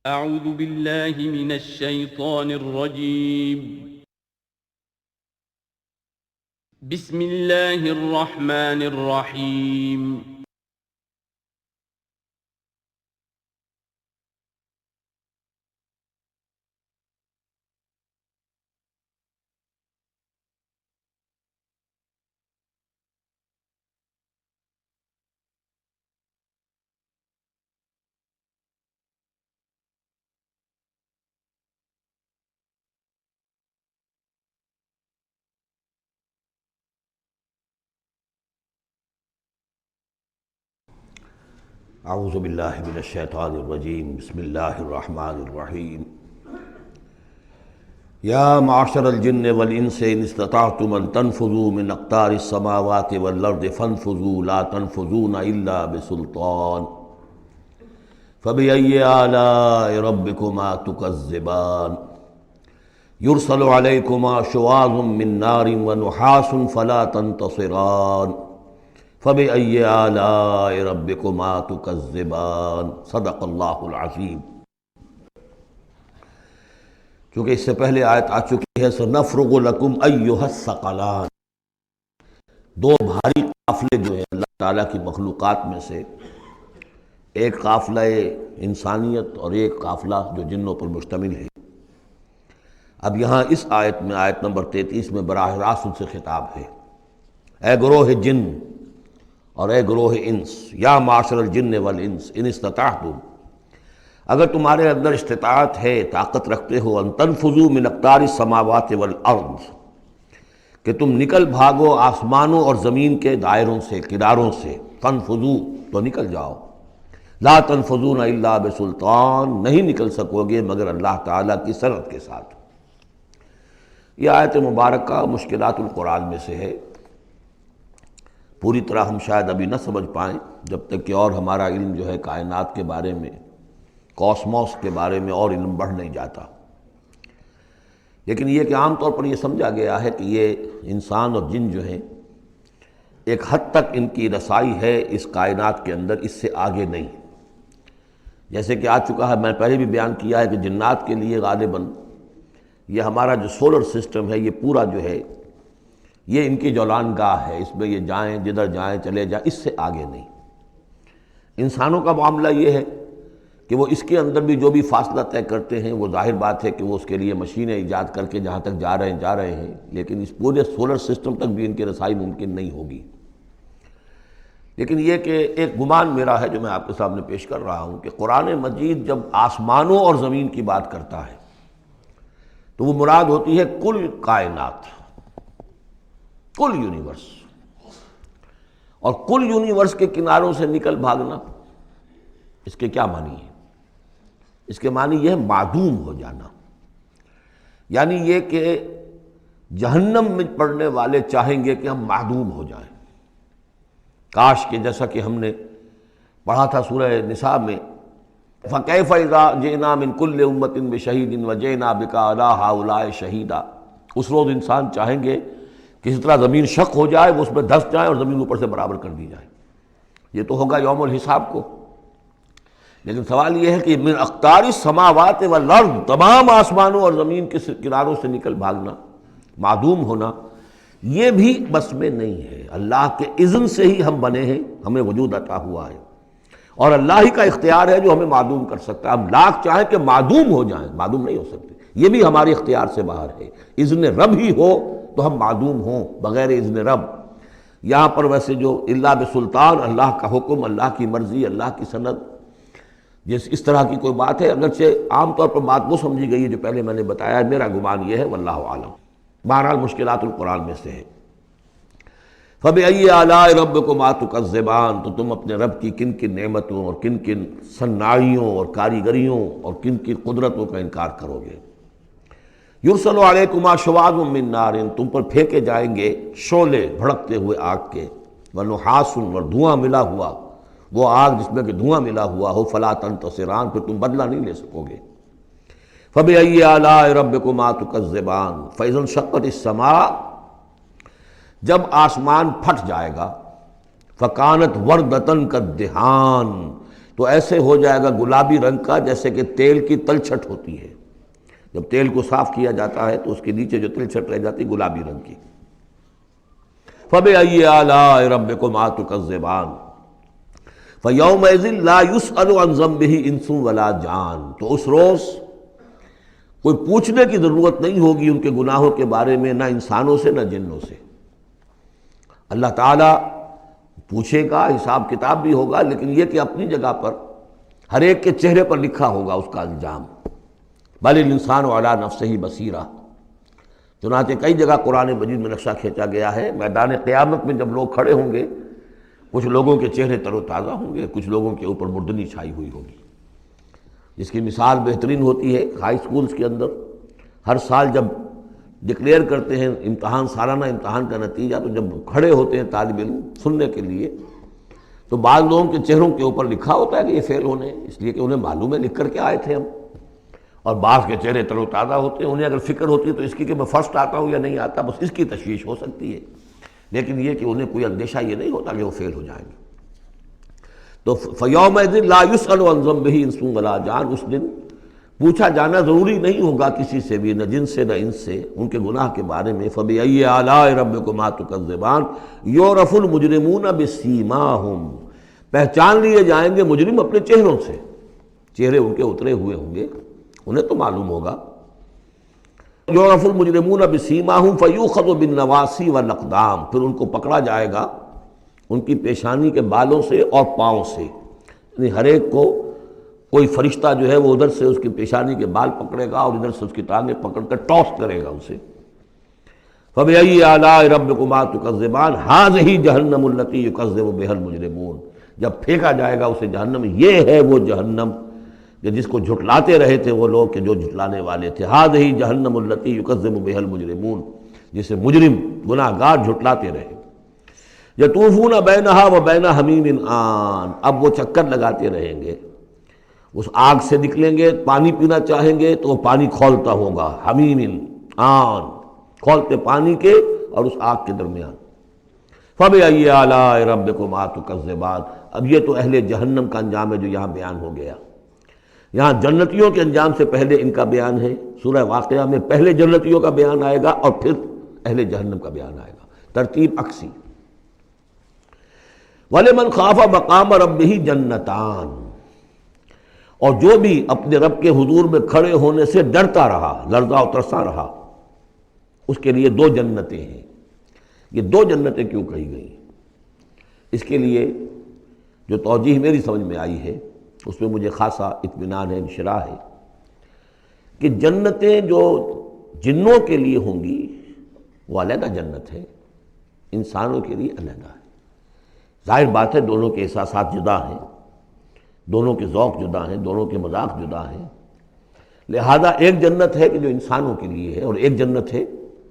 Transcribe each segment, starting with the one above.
اعوذ باللہ من الشیطان الرجیم بسم اللہ الرحمن الرحیم اعوذ باللہ من الشیطان الرجیم بسم اللہ الرحمن الرحیم یا معشر الجن والانس ان استطعتم ان تنفذوا من اقطار السماوات والارض فانفذوا لا تنفذون الا بسلطان فبأي آلاء ربكما تكذبان يرسل عليكما شواظ من نار ونحاس فلا تنتصران فبأي آلاء ربكما تكذبان صدق اللہ العظیم۔ چونکہ اس سے پہلے آیت آ چکی ہے سنفرغ لکم ایھا الثقلان، دو بھاری قافلے جو ہیں اللہ تعالیٰ کی مخلوقات میں سے، ایک قافلہ انسانیت اور ایک قافلہ جو جنوں پر مشتمل ہے۔ اب یہاں اس آیت میں آیت نمبر 33 میں براہ راست ان سے خطاب ہے، اے گروہ جن اور اے گروہ انس، یا معاشر الجن والانس ان استطعتم، اگر تمہارے اندر استطاعت ہے، طاقت رکھتے ہو، ان تنفذوا من اقطار السماوات والارض، کہ تم نکل بھاگو آسمانوں اور زمین کے دائروں سے، کناروں سے، تنفذوا تو نکل جاؤ، لا تنفذون الا بسلطان، نہیں نکل سکو گے مگر اللہ تعالیٰ کی سند کے ساتھ۔ یہ آیت مبارکہ مشکلات القرآن میں سے ہے، پوری طرح ہم شاید ابھی نہ سمجھ پائیں جب تک کہ اور ہمارا علم جو ہے کائنات کے بارے میں، کاسموس کے بارے میں اور علم بڑھ نہیں جاتا۔ لیکن یہ کہ عام طور پر یہ سمجھا گیا ہے کہ یہ انسان اور جن جو ہیں ایک حد تک ان کی رسائی ہے اس کائنات کے اندر، اس سے آگے نہیں۔ جیسے کہ آ چکا ہے، میں پہلے بھی بیان کیا ہے کہ جنات کے لیے غالباً یہ ہمارا جو سولر سسٹم ہے، یہ پورا جو ہے یہ ان کی جولان گاہ ہے، اس میں یہ جائیں جدھر جائیں چلے جائیں، اس سے آگے نہیں۔ انسانوں کا معاملہ یہ ہے کہ وہ اس کے اندر بھی جو بھی فاصلہ طے کرتے ہیں، وہ ظاہر بات ہے کہ وہ اس کے لیے مشینیں ایجاد کر کے جہاں تک جا رہے ہیں، لیکن اس پورے سولر سسٹم تک بھی ان کی رسائی ممکن نہیں ہوگی۔ لیکن یہ کہ ایک گمان میرا ہے جو میں آپ کے سامنے پیش کر رہا ہوں کہ قرآن مجید جب آسمانوں اور زمین کی بات کرتا ہے تو وہ مراد ہوتی ہے کل کائنات، کل یونیورس، اور کل یونیورس کے کناروں سے نکل بھاگنا، اس کے کیا معنی ہے؟ اس کے معنی یہ ہے معدوم ہو جانا، یعنی یہ کہ جہنم میں پڑنے والے چاہیں گے کہ ہم معدوم ہو جائیں۔ کاش کہ جیسا کہ ہم نے پڑھا تھا سورہ نساء میں، فَكَيْفَ إِذَا جِئْنَا مِن كُلِّ أُمَّةٍ بِشَهِيدٍ وَجِئْنَا بِكَ عَلَىٰ هَٰؤُلَاءِ شَهِيدًا۔ اس روز انسان چاہیں گے کہ اس طرح زمین شق ہو جائے، وہ اس میں دھس جائے اور زمین اوپر سے برابر کر دی جائے۔ یہ تو ہوگا یوم الحساب کو۔ لیکن سوال یہ ہے کہ من اقطار السماوات والارض، تمام آسمانوں اور زمین کے کناروں سے نکل بھاگنا، معدوم ہونا، یہ بھی بس میں نہیں ہے۔ اللہ کے اذن سے ہی ہم بنے ہیں، ہمیں وجود عطا ہوا ہے، اور اللہ ہی کا اختیار ہے جو ہمیں معدوم کر سکتا ہے۔ ہم لاکھ چاہیں کہ معدوم ہو جائیں، معدوم نہیں ہو سکتے، یہ بھی ہمارے اختیار سے باہر ہے۔ اذن رب ہی ہو تو ہم معدوم ہوں بغیر اذن رب۔ یہاں پر ویسے جو الا بسلطان، اللہ کا حکم، اللہ کی مرضی، اللہ کی سند، اس طرح کی کوئی بات ہے، اگرچہ عام طور پر بات وہ سمجھی گئی ہے جو پہلے میں نے بتایا، میرا گمان یہ ہے واللہ اعلم۔ بہرحال مشکلات القرآن میں سے ہے۔ فَبِأَيِّ آلَاءِ رَبِّكُمَا تُكَذِّبَانِ، تو تم اپنے رب کی کن کن نعمتوں اور کن کن صناعیوں اور کاریگریوں اور کن کن قدرتوں کا انکار کرو گے۔ یرسل علیکما شواظ من نار، تم پر پھینکے جائیں گے شعلے بھڑکتے ہوئے آگ کے، ونحاس، اور دھواں ملا ہوا، وہ آگ جس میں کہ دھواں ملا ہوا ہو، فلا تنتصران، پھر تم بدلہ نہیں لے سکو گے۔ فبأي آلاء ربكما تكذبان، فإذا انشقت السماء، جب آسمان پھٹ جائے گا، فکانت وردۃ کالدہان، تو ایسے ہو جائے گا گلابی رنگ کا جیسے کہ تیل کی تلچھٹ ہوتی ہے، جب تیل کو صاف کیا جاتا ہے تو اس کے نیچے جو تلچھٹ رہ جاتی گلابی رنگ کی۔ فَبِأَيِّ آلَاءِ رَبِّكُمَا تُكَذِّبَانِ فَيَوْمَئِذٍ لَا يُسْأَلُ عَنْ ذَنبِهِ إِنسٌ وَلَا جَانٌ، تو اس روز کوئی پوچھنے کی ضرورت نہیں ہوگی ان کے گناہوں کے بارے میں، نہ انسانوں سے نہ جنوں سے۔ اللہ تعالیٰ پوچھے گا، حساب کتاب بھی ہوگا، لیکن یہ کہ اپنی جگہ پر ہر ایک کے چہرے پر لکھا ہوگا اس کا انجام۔ بل الانسان علی نفسہ بصیرہ، چنانچہ کئی جگہ قرآن مجید میں نقشہ کھینچا گیا ہے، میدان قیامت میں جب لوگ کھڑے ہوں گے، کچھ لوگوں کے چہرے تر و تازہ ہوں گے، کچھ لوگوں کے اوپر مردنی چھائی ہوئی ہوگی، جس کی مثال بہترین ہوتی ہے ہائی سکولز کے اندر ہر سال جب ڈکلیئر کرتے ہیں امتحان، سالانہ امتحان کا نتیجہ، تو جب کھڑے ہوتے ہیں طالب علم سننے کے لیے، تو بعض لوگوں کے چہروں کے اوپر لکھا ہوتا ہے کہ یہ فیل ہونے، اس لیے کہ انہیں معلوم ہے لکھ کر کے آئے تھے ہم، اور بعض کے چہرے تر و تازہ ہوتے ہیں، انہیں اگر فکر ہوتی ہے تو اس کی کہ میں فرسٹ آتا ہوں یا نہیں آتا، بس اس کی تشویش ہو سکتی ہے، لیکن یہ کہ انہیں کوئی اندیشہ یہ نہیں ہوتا کہ وہ فیل ہو جائیں گے۔ تو فَيَوْمَئِذٍ لَا يُسْأَلُ عَنْ ذَنبِهِ إِنسٌ وَلَا جَانٌ، اس دن پوچھا جانا ضروری نہیں ہوگا کسی سے بھی، نہ جن سے نہ انس سے، ان کے گناہ کے بارے میں۔ فَبِأَيِّ آلَاءِ رَبِّكُمَا تُكَذِّبَانِ يُعْرَفُ الْمُجْرِمُونَ بِسِیمَاهُمْ، پہچان لیے جائیں گے مجرم اپنے چہروں سے، چہرے ان کے اترے ہوئے ہوں گے، انہیں تو معلوم ہوگا۔ یعرف المجرمون بسیماہم فیؤخذ بالنواصی والاقدام، پھر ان کو پکڑا جائے گا ان کی پیشانی کے بالوں سے اور پاؤں سے، یعنی ہر ایک کو کوئی فرشتہ جو ہے وہ ادھر سے اس کی پیشانی کے بال پکڑے گا اور ادھر سے اس کی ٹانگیں پکڑ کر ٹاس کرے گا اسے۔ فَبِأَيِّ آلَاءِ رَبِّكُمَا تُكَذِّبَانِ هَٰذِهِ جَهَنَّمُ الَّتِي يُكَذِّبُ بِهَا الْمُجْرِمُونَ، جب پھینکا جائے گا اسے جہنم، یہ ہے وہ جہنم کہ جس کو جھٹلاتے رہے تھے وہ لوگ کہ جو جھٹلانے والے تھے۔ هَٰذِهِ جَهَنَّمُ الَّتِي يُكَذِّبُ بِهَا الْمُجْرِمُونَ، جسے مجرم گناہگار جھٹلاتے رہے۔ يَطُوفُونَ بَيْنَهَا وَبَيْنَ حَمِيمٍ آن، اب وہ چکر لگاتے رہیں گے، اس آگ سے نکلیں گے، پانی پینا چاہیں گے تو وہ پانی کھولتا ہوگا، حمیم آن، کھولتے پانی کے اور اس آگ کے درمیان۔ فَبِأَيِّ آلَاءِ رَبِّكُمَا تُكَذِّبَانِ، اب یہ تو اہل جہنم کا انجام ہے جو یہاں بیان ہو گیا۔ یہاں جنتیوں کے انجام سے پہلے ان کا بیان ہے، سورہ واقعہ میں پہلے جنتیوں کا بیان آئے گا اور پھر اہل جہنم کا بیان آئے گا، ترتیب عکسی۔ وَلِمَنْ خَافَ مَقَامَ رَبِّهِ جَنَّتَانِ، اور جو بھی اپنے رب کے حضور میں کھڑے ہونے سے ڈرتا رہا، لرزا و ترسا رہا، اس کے لیے دو جنتیں ہیں۔ یہ دو جنتیں کیوں کہی گئی؟ اس کے لیے جو توجیہ میری سمجھ میں آئی ہے اس میں مجھے خاصا اطمینان ہے، انشراح ہے، کہ جنتیں جو جنوں کے لیے ہوں گی وہ علیحدہ جنت ہے، انسانوں کے لیے علیحدہ ہے۔ ظاہر بات ہے دونوں کے احساسات جدا ہیں، دونوں کے ذوق جدا ہیں، دونوں کے مذاق جدا ہیں، لہذا ایک جنت ہے کہ جو انسانوں کے لیے ہے اور ایک جنت ہے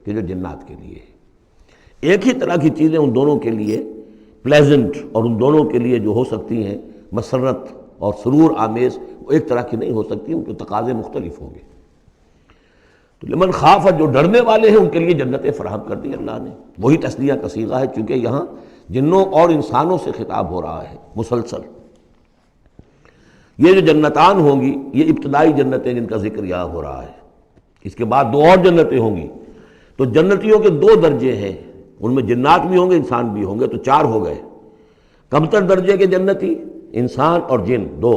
کہ جو جنات کے لیے ہے۔ ایک ہی طرح کی چیزیں ان دونوں کے لیے پلیزنٹ اور ان دونوں کے لیے جو ہو سکتی ہیں مسرت اور سرور آمیز، وہ ایک طرح کی نہیں ہو سکتی، ان کے تقاضے مختلف ہوں گے۔ تو لمن خاف، جو ڈرنے والے ہیں ان کے لیے جنتیں فراہم کر دی اللہ نے، وہی تسلیہ کا صیغہ ہے چونکہ یہاں جنوں اور انسانوں سے خطاب ہو رہا ہے مسلسل۔ یہ جو جنتان ہوں گی یہ ابتدائی جنتیں جن کا ذکر یہاں ہو رہا ہے، اس کے بعد دو اور جنتیں ہوں گی، تو جنتیوں کے دو درجے ہیں، ان میں جنات بھی ہوں گے انسان بھی ہوں گے، تو چار ہو گئے۔ کمتر درجے کے جنتی انسان اور جن دو،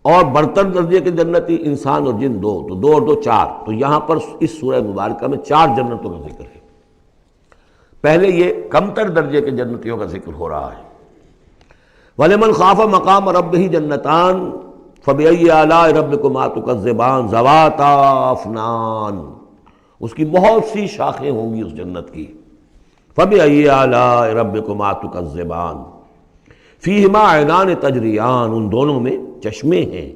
اور برتر درجے کے جنتی انسان اور جن دو، تو دو اور دو چار۔ تو یہاں پر اس سورہ مبارکہ میں چار جنتوں کا ذکر ہے۔ پہلے یہ کمتر درجے کے جنتیوں کا ذکر ہو رہا ہے۔ وَلِمَنْ خَافَ مَقَامَ رَبِّهِ جَنَّتَانِ فَبِأَيِّ آلَاءِ رَبِّكُمَا تُكَذِّبَانِ ذَوَاتَا أَفْنَانٍ، اس کی بہت سی شاخیں ہوں گی اس جنت کی۔ فَبِأَيِّ آلَاءِ رَبِّكُمَا تُكَذِّبَانِ فِيهِمَا عَيْنَانِ تَجْرِيَانِ، ان دونوں میں چشمے ہیں۔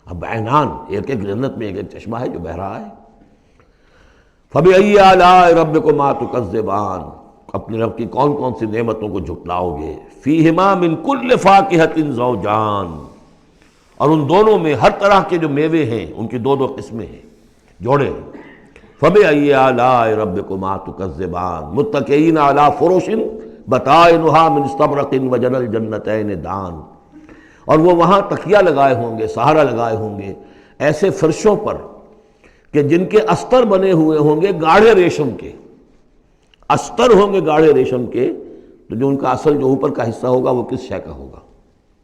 اب عینان، ایک ایک جنت میں ایک ایک چشمہ ہے جو بہہ رہا ہے۔ فَبِأَيِّ آلَاءِ رَبِّكُمَا تُكَذِّبَانِ، اپنے رب کی کون کون سی نعمتوں کو جھٹلاؤ گے۔ فِيهِمَا مِن كُلِّ فَاكِهَةٍ زَوْجَانِ، اور ان دونوں میں ہر طرح کے جو میوے ہیں ان کی دو دو قسمیں ہیں، جوڑے ہیں۔ فَبِأَيِّ آلَاءِ رَبِّكُمَا تُكَذِّبَانِ مُتَّكِئِينَ عَلَىٰ فُرُشٍ بَطَائِنُهَا مِنْ اسْتَبْرَقٍ وَجَنَى الْجَنَّتَيْنِ دَانٍ، اور وہ وہاں تکیہ لگائے ہوں گے، سہارا لگائے ہوں گے ایسے فرشوں پر کہ جن کے استر بنے ہوئے ہوں گے گاڑھے ریشم کے، استر ہوں گے گاڑھے ریشم کے، تو جو ان کا اصل جو اوپر کا حصہ ہوگا وہ کس شے کا ہوگا؟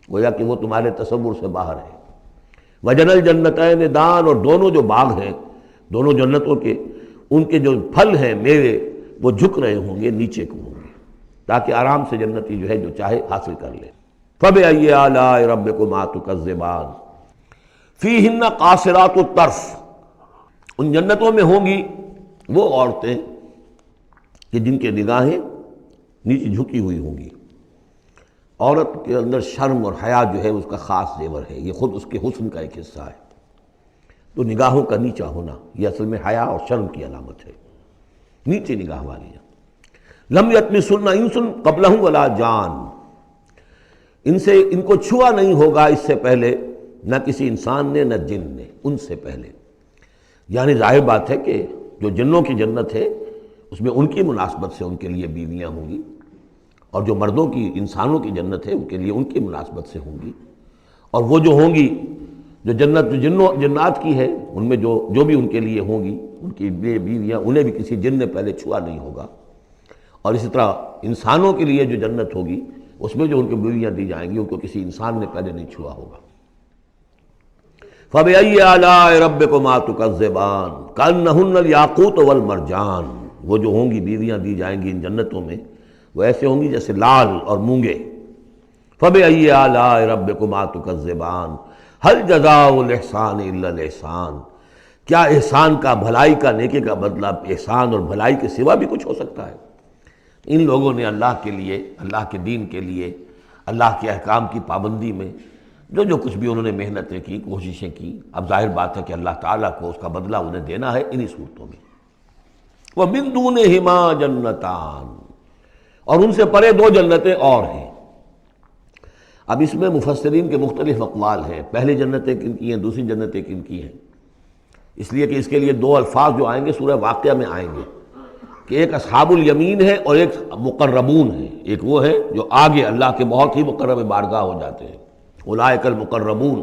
گویا کہ وہ تمہارے تصور سے باہر ہے۔ وجن الجنتین دان، اور دونوں جو باغ ہیں دونوں جنتوں کے، ان کے جو پھل ہیں میوے وہ جھک رہے ہوں گے، نیچے کو ہوں گے، تاکہ آرام سے جنتی جو ہے جو چاہے حاصل کر لے۔ فَبِأَيِّ آلَاءِ رَبِّكُمَا تُكَذِّبَانِ فِيهِنَّ قَاصِرَاتُ الطَّرْفِ، ان جنتوں میں ہوں گی وہ عورتیں کہ جن کے نگاہیں نیچے جھکی ہوئی ہوں گی۔ عورت کے اندر شرم اور حیا جو ہے اس کا خاص زیور ہے، یہ خود اس کے حسن کا ایک حصہ ہے۔ تو نگاہوں کا نیچا ہونا یہ اصل میں حیا اور شرم کی علامت ہے، نیچے نگاہ والی۔ لم یطمثن انس قبلہم ولا جان، ان کو چھوا نہیں ہوگا اس سے پہلے نہ کسی انسان نے نہ جن نے، ان سے پہلے۔ یعنی ظاہر بات ہے کہ جو جنوں کی جنت ہے اس میں ان کی مناسبت سے ان کے لیے بیویاں ہوں گی، اور جو مردوں کی انسانوں کی جنت ہے ان کے لیے ان کی مناسبت سے ہوں گی، اور وہ جو ہوں گی جو جنت جو جنات کی ہے ان میں جو بھی ان کے لیے ہوں گی ان کی بیویاں، انہیں بھی کسی جن نے پہلے چھوا نہیں ہوگا۔ اور اسی طرح انسانوں کے لیے جو جنت ہوگی اس میں جو ان کو بیویاں دی جائیں گی ان کو کسی انسان نے پہلے نہیں چھوا ہوگا۔ فَبِأَيِّ آلَاءِ رَبِّكُمَا تُكَذِّبَانِ كَأَنَّهُنَّ الْيَاقُوتُ وَالْمَرْجَانُ، وہ جو ہوں گی بیویاں دی جائیں گی ان جنتوں میں وہ ایسے ہوں گی جیسے لال اور مونگے۔ فَبِأَيِّ آلَاءِ رَبِّكُمَا تُكَذِّبَانِ هَلْ جَزَاءُ الْإِحْسَانِ إِلَّا الْإِحْسَانُ، کیا احسان کا، بھلائی کا، نیکی کا بدلہ احسان اور بھلائی کے سوا بھی کچھ ہو سکتا ہے؟ ان لوگوں نے اللہ کے لیے، اللہ کے دین کے لیے، اللہ کے احکام کی پابندی میں جو کچھ بھی انہوں نے محنتیں کی، کوششیں کی، اب ظاہر بات ہے کہ اللہ تعالیٰ کو اس کا بدلہ انہیں دینا ہے انہی صورتوں میں۔ وَمِن دُونِهِمَا جَنَّتَانِ، اور ان سے پرے دو جنتیں اور ہیں۔ اب اس میں مفسرین کے مختلف اقوال ہیں، پہلی جنتیں کن کی ہیں، دوسری جنتیں کن کی ہیں، اس لیے کہ اس کے لیے دو الفاظ جو آئیں گے سورہ واقعہ میں آئیں گے کہ ایک اصحاب الیمین ہے اور ایک مقربون ہے۔ ایک وہ ہے جو آگے اللہ کے بہت ہی مقرب بارگاہ ہو جاتے ہیں، اولئک المقربون،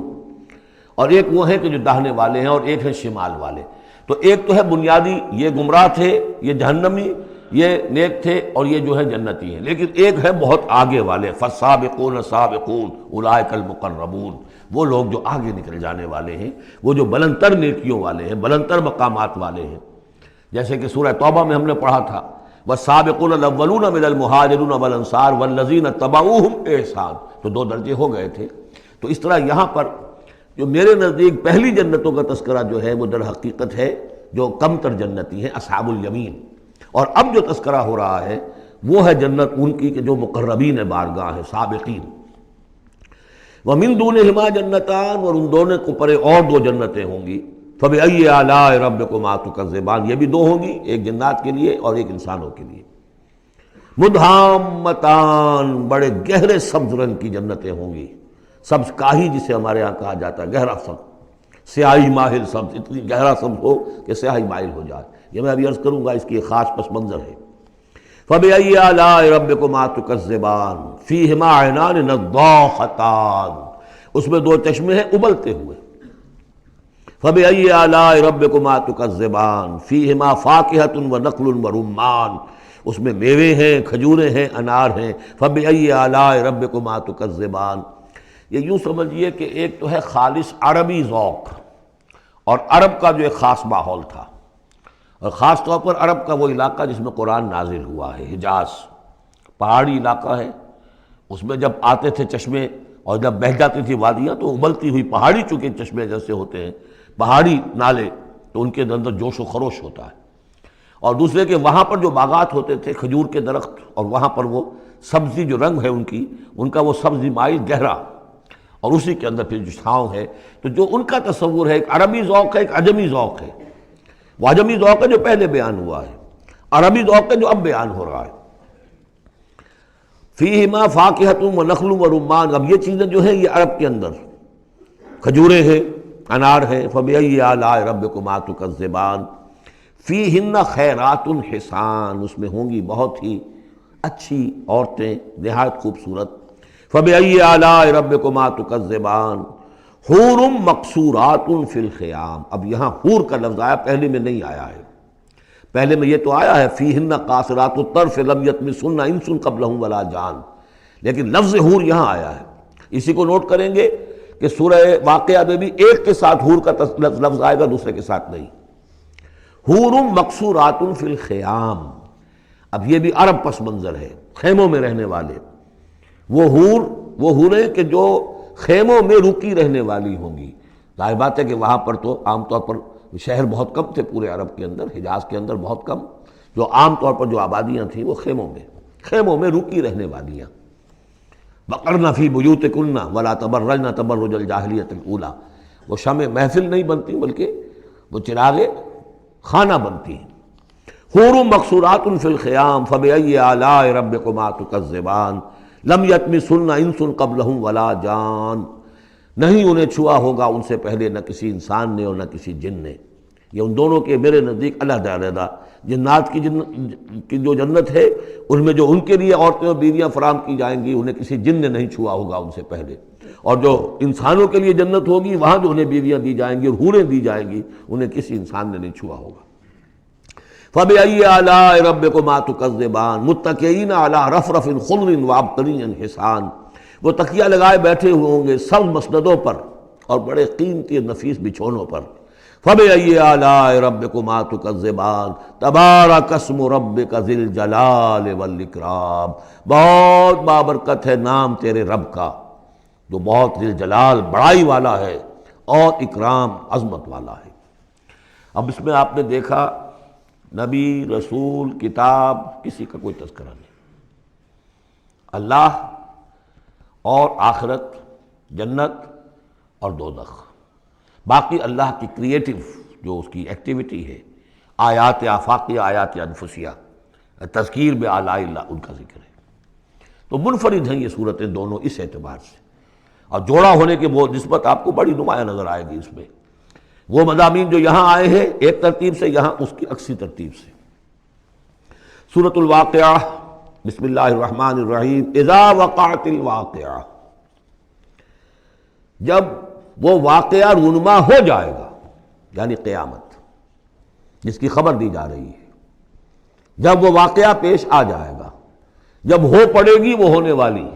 اور ایک وہ ہے کہ جو داہنے والے ہیں، اور ایک ہے شمال والے۔ تو ایک تو ہے بنیادی، یہ گمراہ تھے، یہ جہنمی، یہ نیک تھے، اور یہ جو ہے جنتی ہیں، لیکن ایک ہے بہت آگے والے، فالسابقون السابقون اولئک المقربون، وہ لوگ جو آگے نکل جانے والے ہیں، وہ جو بلند تر نیکیوں والے ہیں، بلند تر مقامات والے ہیں۔ جیسے کہ سورہ توبہ میں ہم نے پڑھا تھا والسابقون الاولون من المہاجرین والانصار والذین اتبعوہم بإحسان، تو دو درجے ہو گئے تھے۔ تو اس طرح یہاں پر جو میرے نزدیک پہلی جنتوں کا تذکرہ جو ہے وہ در حقیقت ہے جو کم تر جنتی ہیں، اصحاب الیمین، اور اب جو تذکرہ ہو رہا ہے وہ ہے جنت ان کی کہ جو مقربین بارگاہ ہے، سابقین۔ وَمِن دُونِهِمَا جَنَّتَانِ، اور ان دونوں کو پرے اور دو جنتیں ہوں گی۔ فَبِأَيِّ آلَاءِ رَبِّكُمَا تُكَذِّبَانِ، یہ بھی دو ہوں گی، ایک جنات کے لیے اور ایک انسانوں کے لیے۔ مُدْحَامَّتَانِ، بڑے گہرے سبز رنگ کی جنتیں ہوں گی، سبز کاہی جسے ہمارے ہاں کہا جاتا ہے، گہرا سبز، سیاہی مائل سبز، اتنی گہرا سبز ہو کہ سیاہی مائل ہو جائے۔ یہ میں ابھی عرض کروں گا، اس کی ایک خاص پس منظر ہے۔ فَبِأَيِّ آلَاءِ رَبِّكُمَا تُكَذِّبَانِ فِيهِمَا عَيْنَانِ نَضَّاخَتَانِ، اس میں دو چشمے ہیں ابلتے ہوئے۔ فَبِأَيِّ آلَاءِ رَبِّكُمَا تُكَذِّبَانِ فِيهِمَا فَاكِهَةٌ وَنَخْلٌ وَرُمَّانٌ، اس میں میوے ہیں، کھجوریں ہیں، انار ہیں۔ فَبِأَيِّ آلَاءِ رَبِّكُمَا تُكَذِّبَانِ، یہ یوں سمجھیے کہ ایک تو ہے خالص عربی ذوق، اور عرب کا جو ایک خاص ماحول تھا، اور خاص طور پر عرب کا وہ علاقہ جس میں قرآن نازل ہوا ہے، حجاز، پہاڑی علاقہ ہے، اس میں جب آتے تھے چشمے اور جب بہہ جاتی تھی وادیاں تو ابلتی ہوئی پہاڑی، چونکہ چشمے جیسے ہوتے ہیں پہاڑی نالے، تو ان کے اندر جوش و خروش ہوتا ہے۔ اور دوسرے کہ وہاں پر جو باغات ہوتے تھے کھجور کے درخت، اور وہاں پر وہ سبزی جو رنگ ہے ان کا وہ سبزی مائل گہرا، اور اسی کے اندر پھر جو چھاؤں ہے، تو جو ان کا تصور ہے ایک عربی ذوق ہے، ایک عجمی ذوق ہے۔ وہ عجمی ذوق ہے جو پہلے بیان ہوا ہے، عربی ذوق ہے جو اب بیان ہو رہا ہے۔ فیہما فاکہۃ ونخل ورمان، اب یہ چیزیں جو ہیں یہ عرب کے اندر کھجوریں ہیں، انار ہے۔ فبأي آلاء ربكما تكذبان فیہن خیرات حسان، اس میں ہوں گی بہت ہی اچھی عورتیں، نہایت خوبصورت۔ فبأي آلاء ربكما تكذبان حور مقصورات فی الخیام. اب یہاں حور کا لفظ آیا، پہلے میں نہیں آیا ہے. پہلے میں یہ تو آیا ہے فیہن قاصرات الطرف لم یطمثن انس قبلہم ولا جان، لیکن لفظ حور یہاں آیا ہے. اسی کو نوٹ کریں گے کہ سورہ واقعہ میں بھی ایک کے ساتھ حور کا لفظ آئے گا، دوسرے کے ساتھ نہیں. حور مقصورات فی الخیام. اب یہ بھی عرب پس منظر ہے، خیموں میں رہنے والے. وہ حوریں کہ جو خیموں میں رکی رہنے والی ہوں گی. ظاہر بات ہے کہ وہاں پر تو عام طور پر شہر بہت کم تھے پورے عرب کے اندر، حجاز کے اندر بہت کم. جو عام طور پر جو آبادیاں تھیں وہ خیموں میں رکی رہنے والیاں. وقرن فی بیوتکن ولا تبرجن تبرج الجاہلیۃ الاولی. وہ شمع محفل نہیں بنتی بلکہ وہ چراغ خانہ بنتی ہیں. حور مقصورات فی الخیام فبأی آلاء ربکما تکذبان لم یطمثن انس قبلہم ولا جان. نہیں انہیں چھوا ہوگا ان سے پہلے نہ کسی انسان نے اور نہ کسی جن نے. یہ ان دونوں کے میرے نزدیک علیحدہ علیحدہ. جنات کی جو جنت ہے ان میں جو ان کے لیے عورتیں اور بیویاں فراہم کی جائیں گی انہیں کسی جن نے نہیں چھوا ہوگا ان سے پہلے. اور جو انسانوں کے لیے جنت ہوگی وہاں جو انہیں بیویاں دی جائیں گی اور حوریں دی جائیں گی انہیں کسی انسان نے نہیں چھوا ہوگا. فبأي آلاء ربكما تكذبان متكئين على رفرف خضر وعبقري حسان. وہ تکیہ لگائے بیٹھے ہوئے ہوں گے سب مسندوں پر اور بڑے قیمتی نفیس بچھونوں پر. فبأي آلاء ربكما تكذبان تبارك اسم ربك ذي الجلال والإكرام. بہت بابرکت ہے نام تیرے رب کا جو بہت ذی الجلال بڑائی والا ہے اور اکرام عظمت والا ہے. اب اس میں آپ نے دیکھا نبی رسول کتاب کسی کا کوئی تذکرہ نہیں. اللہ اور آخرت، جنت اور دوزخ. باقی اللہ کی کریٹو جو اس کی ایکٹیویٹی ہے، آیات آفاقیہ، آیات انفسیہ، تذکیر بآلاء اللہ، ان کا ذکر ہے. تو منفرد ہیں یہ صورتیں دونوں اس اعتبار سے. اور جوڑا ہونے کی وہ نسبت آپ کو بڑی نمایاں نظر آئے گی اس میں. وہ مضامین جو یہاں آئے ہیں ایک ترتیب سے، یہاں اس کی عکسی ترتیب سے. سورۃ الواقعہ، بسم اللہ الرحمن الرحیم. اذا وقعت الواقعہ، جب وہ واقعہ رونما ہو جائے گا، یعنی قیامت جس کی خبر دی جا رہی ہے. جب وہ واقعہ پیش آ جائے گا، جب ہو پڑے گی وہ ہونے والی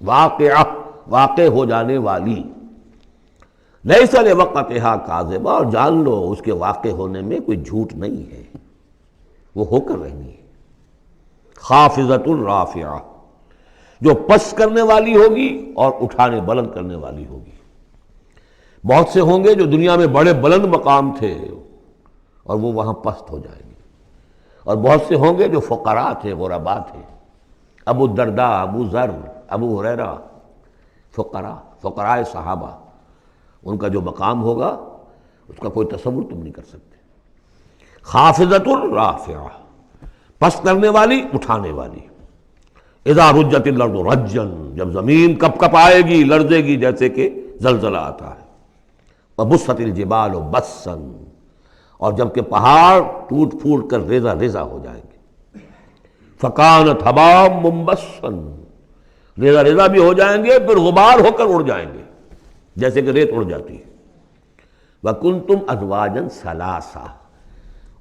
واقعہ، واقع ہو جانے والی. لیس لوقتھا کاذبہ، اور جان لو اس کے واقع ہونے میں کوئی جھوٹ نہیں ہے، وہ ہو کر رہنی ہے. خافضۃ رافعہ، جو پس کرنے والی ہوگی اور اٹھانے بلند کرنے والی ہوگی. بہت سے ہوں گے جو دنیا میں بڑے بلند مقام تھے اور وہ وہاں پست ہو جائیں گے، اور بہت سے ہوں گے جو فقراء تھے، غرباء تھے. ابو الدرداء، ابو ذر، ابو ہریرہ، فقراء صحابہ، ان کا جو مقام ہوگا اس کا کوئی تصور تم نہیں کر سکتے. خافضۃ رافعہ، پس کرنے والی، اٹھانے والی. اذا رجت الارض رجا، جب زمین کپ کپ آئے گی، لرزے گی جیسے کہ زلزلہ آتا ہے. وبست الجبال بسا، اور جب کہ پہاڑ ٹوٹ پھوٹ کر ریزہ ریزہ ہو جائیں گے. فکانت حباء منبثا، ریزہ ریزہ بھی ہو جائیں گے، پھر غبار ہو کر اڑ جائیں گے جیسے کہ ریت اڑ جاتی ہے. وَكُنْتُمْ أَزْوَاجًا ثَلَاثًا،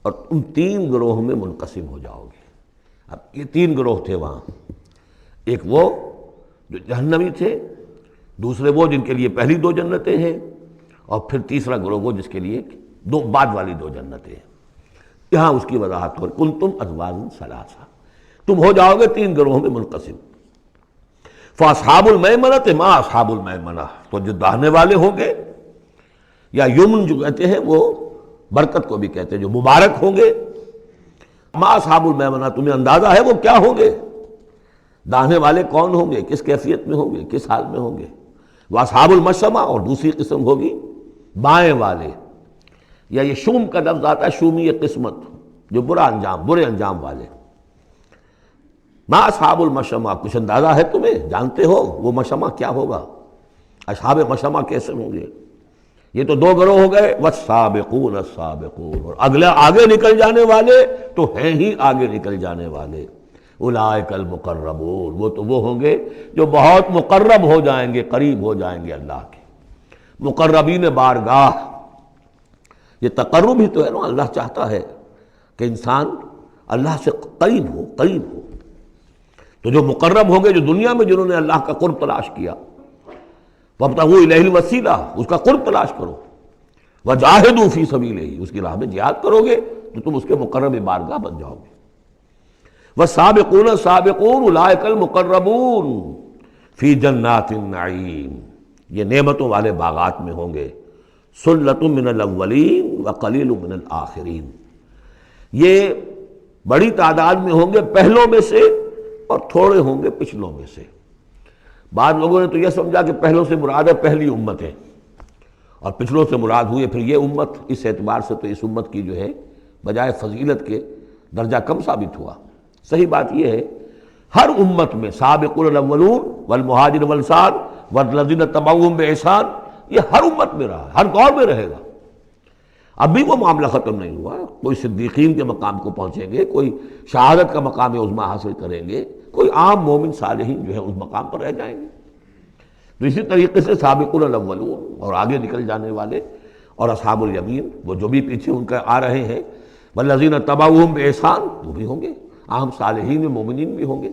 اور تم تین گروہوں میں منقسم ہو جاؤ گے. اب یہ تین گروہ تھے وہاں. ایک وہ جو جہنمی تھے، دوسرے وہ جن کے لیے پہلی دو جنتیں ہیں، اور پھر تیسرا گروہ وہ جس کے لیے دو بعد والی دو جنتیں ہیں. یہاں اس کی وضاحت ہو. كُنْتُمْ أَزْوَاجًا ثَلَاثًا، تم ہو جاؤ گے تین گروہوں میں منقسم. فاصحاب المیمنۃ ما اصحاب المیمنہ، تو جو داہنے والے ہوں گے، یا یمن جو کہتے ہیں وہ برکت کو بھی کہتے ہیں، جو مبارک ہوں گے. ما اصحاب المیمنہ، تمہیں اندازہ ہے وہ کیا ہوں گے؟ داہنے والے کون ہوں گے، کس کیفیت میں ہوں گے، کس حال میں ہوں گے. واصحاب المشأمہ، اور دوسری قسم ہوگی بائیں والے. یا یہ شوم کا لفظ آتا ہے، شومی قسمت، جو برے انجام والے. ما اصحاب المشأمہ، کچھ اندازہ ہے تمہیں، جانتے ہو وہ مشأمہ کیا ہوگا، اصحاب مشأمہ کیسے ہوں گے. یہ تو دو گروہ ہو گئے. والسابقون السابقون، اور اگلے آگے نکل جانے والے تو ہیں ہی آگے نکل جانے والے. اولئک المقربون، وہ تو وہ ہوں گے جو بہت مقرب ہو جائیں گے، قریب ہو جائیں گے اللہ کے، مقربین بارگاہ۔ یہ تقرب ہی تو ہے نا، اللہ چاہتا ہے کہ انسان اللہ سے قریب ہو، قریب ہو۔ تو جو مقرب ہوں گے، جو دنیا میں جنہوں نے اللہ کا قرب تلاش کیا، وابتغوا الیہ الوسیلہ، اس کا قرب تلاش کرو، وجاہدوا فی سبیلہ، اس کی راہ میں جہاد کرو گے تو تم اس کے مقرب بارگاہ بن جاؤ گے۔ والسابقون السابقون اولئک المقربون فی جنات النعیم، یہ نعمتوں والے باغات میں ہوں گے۔ سلۃ من الاولین وقلیل من الآخرین، یہ بڑی تعداد میں ہوں گے پہلوں میں سے اور تھوڑے ہوں گے پچھلوں میں سے۔ بعض لوگوں نے تو یہ سمجھا کہ پہلوں سے مراد ہے پہلی امت ہے، اور پچھلوں سے مراد ہوئی پھر یہ امت، اس اعتبار سے تو اس امت کی جو ہے بجائے فضیلت کے درجہ کم ثابت ہوا۔ صحیح بات یہ ہے ہر امت میں سابقون الاولون والمہاجر والانصار والذین تبعوہم بإحسان، یہ ہر امت میں رہا، ہر دور میں رہے گا۔ ابھی وہ معاملہ ختم نہیں ہوا، کوئی صدیقین کے مقام کو پہنچیں گے، کوئی شہادت کا مقام عظمیٰ حاصل کریں گے، کوئی عام مومن صالحین جو ہے اس مقام پر رہ جائیں گے۔ تو اسی طریقے سے سابقون الاولون اور آگے نکل جانے والے، اور اصحاب الیمین وہ جو بھی پیچھے ان کا آ رہے ہیں، والذین تبعوہم بإحسان، وہ بھی ہوں گے، عام صالحین مومنین بھی ہوں گے۔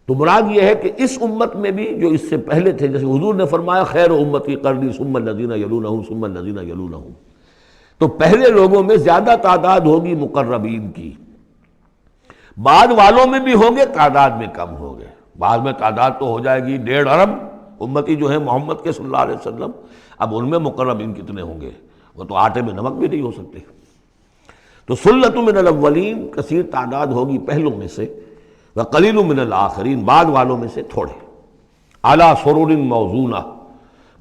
تو مراد یہ ہے کہ اس امت میں بھی جو اس سے پہلے تھے، جیسے حضور نے فرمایا خیر امتی قرنی ثم الذین یلونہم ثم الذین یلونہم، تو پہلے لوگوں میں زیادہ تعداد ہوگی مقربین کی، بعد والوں میں بھی ہوں گے، تعداد میں کم ہوں گے۔ بعد میں تعداد تو ہو جائے گی 1.5 ارب امتی جو ہے محمد کے صلی اللہ علیہ وسلم، اب ان میں مقربین کتنے ہوں گے؟ وہ تو آٹے میں نمک بھی نہیں ہو سکتے۔ تو سلۃ من الاولین کثیر تعداد ہوگی پہلوں میں سے، وقلیل من الآخرین بعد والوں میں سے تھوڑے۔ علی سرر موضونہ،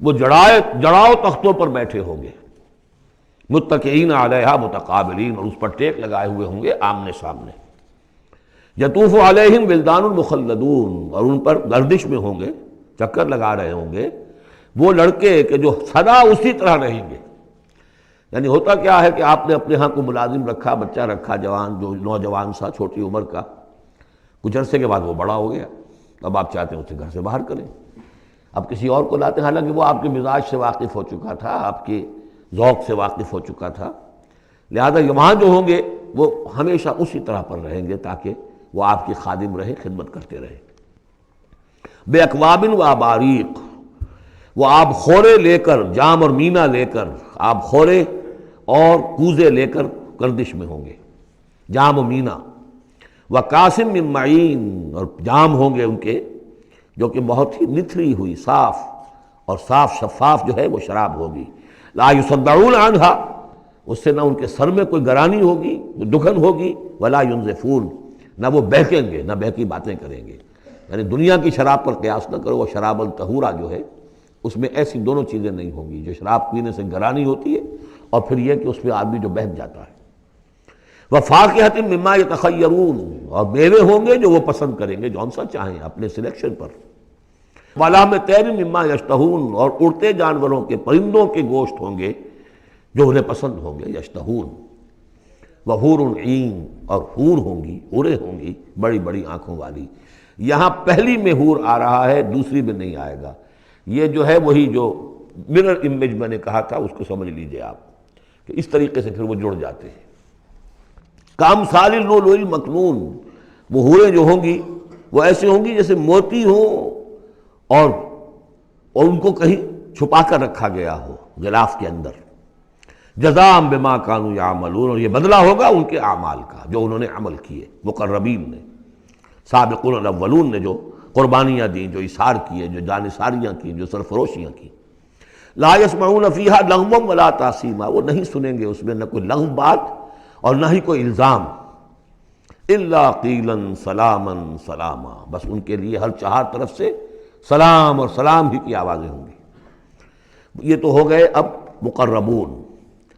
وہ جڑاؤ تختوں پر بیٹھے ہوں گے، متکئین علیہا متقابلین، اور اس پر ٹیک لگائے ہوئے ہوں گے آمنے سامنے۔ یطوف علیہم ولدان مخلدون، اور ان پر گردش میں ہوں گے، چکر لگا رہے ہوں گے وہ لڑکے کہ جو سدا اسی طرح رہیں گے۔ یعنی ہوتا کیا ہے کہ آپ نے اپنے ہاں کو ملازم رکھا، بچہ رکھا، جوان جو نوجوان سا چھوٹی عمر کا، کچھ عرصے کے بعد وہ بڑا ہو گیا، اب آپ چاہتے ہیں اسے گھر سے باہر کریں، اب کسی اور کو لاتے ہیں، حالانکہ وہ آپ کے مزاج سے واقف ہو چکا تھا، آپ کے ذوق سے واقف ہو چکا تھا، لہذا وہاں جو ہوں گے وہ ہمیشہ اسی طرح پر رہیں گے تاکہ وہ آپ کی خادم رہے، خدمت کرتے رہے۔ بے اکواب و اباریق، وہ آب خورے لے کر، جام اور مینا لے کر، آب خورے اور کوزے لے کر گردش میں ہوں گے، جام و مینا۔ وقاسم من معین، اور جام ہوں گے ان کے جو کہ بہت ہی نتھری ہوئی، صاف اور صاف شفاف جو ہے وہ شراب ہوگی۔ لا یصدعون عنہا، اس سے نہ ان کے سر میں کوئی گرانی ہوگی، دکھن ہوگی، ولا ینزفون، نہ وہ بہکیں گے، نہ بہکی باتیں کریں گے۔ یعنی دنیا کی شراب پر قیاس نہ کرو، وہ شراب الطہورہ جو ہے اس میں ایسی دونوں چیزیں نہیں ہوں گی، جو شراب پینے سے گرانی ہوتی ہے اور پھر یہ کہ اس میں آدمی جو بہک جاتا ہے۔ وفاکہۃ مما یتخیرون، اور میوے ہوں گے جو وہ پسند کریں گے، جون سا چاہیں اپنے سلیکشن پر۔ ولحم طیر مما یشتہون، اور اڑتے جانوروں کے، پرندوں کے گوشت ہوں گے جو انہیں پسند ہوں گے، یشتہون۔ وحور عین، اور حور ہوں گی، حوریں ہوں گی بڑی بڑی آنکھوں والی۔ یہاں پہلی میں حور آ رہا ہے، دوسری میں نہیں آئے گا۔ یہ جو ہے وہی جو مرر امیج میں نے کہا تھا، اس کو سمجھ لیجئے آپ کہ اس طریقے سے پھر وہ جڑ جاتے ہیں۔ کامثال اللؤلؤ المکنون، وہ حوریں جو ہوں گی وہ ایسے ہوں گی جیسے موتی ہوں اور ان کو کہیں چھپا کر رکھا گیا ہو غلاف کے اندر۔ جزاء بما كانوا يعملون، اور یہ بدلہ ہوگا ان کے اعمال کا جو انہوں نے عمل کیے، مقربین نے، سابقون الاولون نے جو قربانیاں دیں، جو اثار کیے، جو جانثاریاں کی، جو سرفروشیاں کی۔ لا يسمعون فيها لغوا ولا تاثیما، وہ نہیں سنیں گے اس میں نہ کوئی لغو بات اور نہ ہی کوئی الزام۔ الا قیلا سلاما سلاما، بس ان کے لیے ہر چہار طرف سے سلام اور سلام ہی کی آوازیں ہوں گی۔ یہ تو ہو گئے اب مقربون۔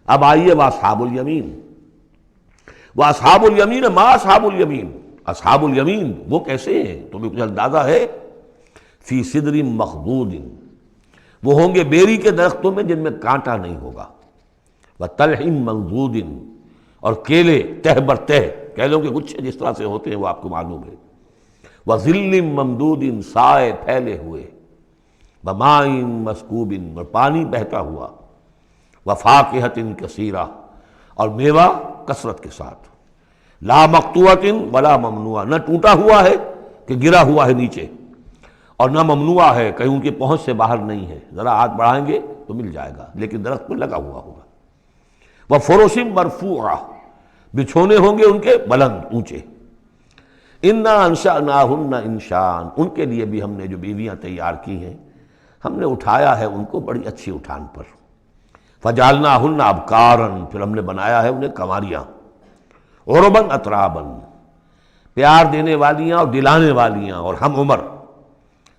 اب آئیے واصحاب الیمین۔ واصحاب الیمین ما اصحاب الیمین، اصحاب الیمین وہ کیسے ہیں تمہیں کچھ اندازہ ہے؟ فی صدر مخضود، وہ ہوں گے بیری کے درختوں میں جن میں کانٹا نہیں ہوگا، وطلح منضود، اور کیلے تہ بر تہ کیلوں کے گچھے جس طرح سے ہوتے ہیں وہ آپ کو معلوم ہے، وَظِلٍّ مَمْدُودٍ، سائے پھیلے ہوئے، وَمَاءٍ مَسْکُوبٍ، اور پانی بہتا ہوا، وَفَاکِہَةٍ کَثِیرَةٍ، اور میوہ کثرت کے ساتھ، لا مقطوعۃ ولا ممنوعہ، نہ ٹوٹا ہوا ہے کہ گرا ہوا ہے نیچے، اور نہ ممنوع ہے کہیں ان کی پہنچ سے باہر نہیں ہے، ذرا ہاتھ بڑھائیں گے تو مل جائے گا لیکن درخت پہ لگا ہوا ہوگا، وَفُرُشٍ مَرْفُوعَةٍ، بچھونے ہوں گے ان کے بلند اونچے، اِنَّا أَنشَأْنَاهُنَّ انشان، ان کے لیے بھی ہم نے جو بیویاں تیار کی ہیں ہم نے اٹھایا ہے ان کو بڑی اچھی اٹھان پر، فَجَعَلْنَاهُنَّ أَبْكَارًا، پھر ہم نے بنایا ہے انہیں کنواریاں، عُرُبًا أَتْرَابًا، پیار دینے والیاں اور دلانے والیاں اور ہم عمر،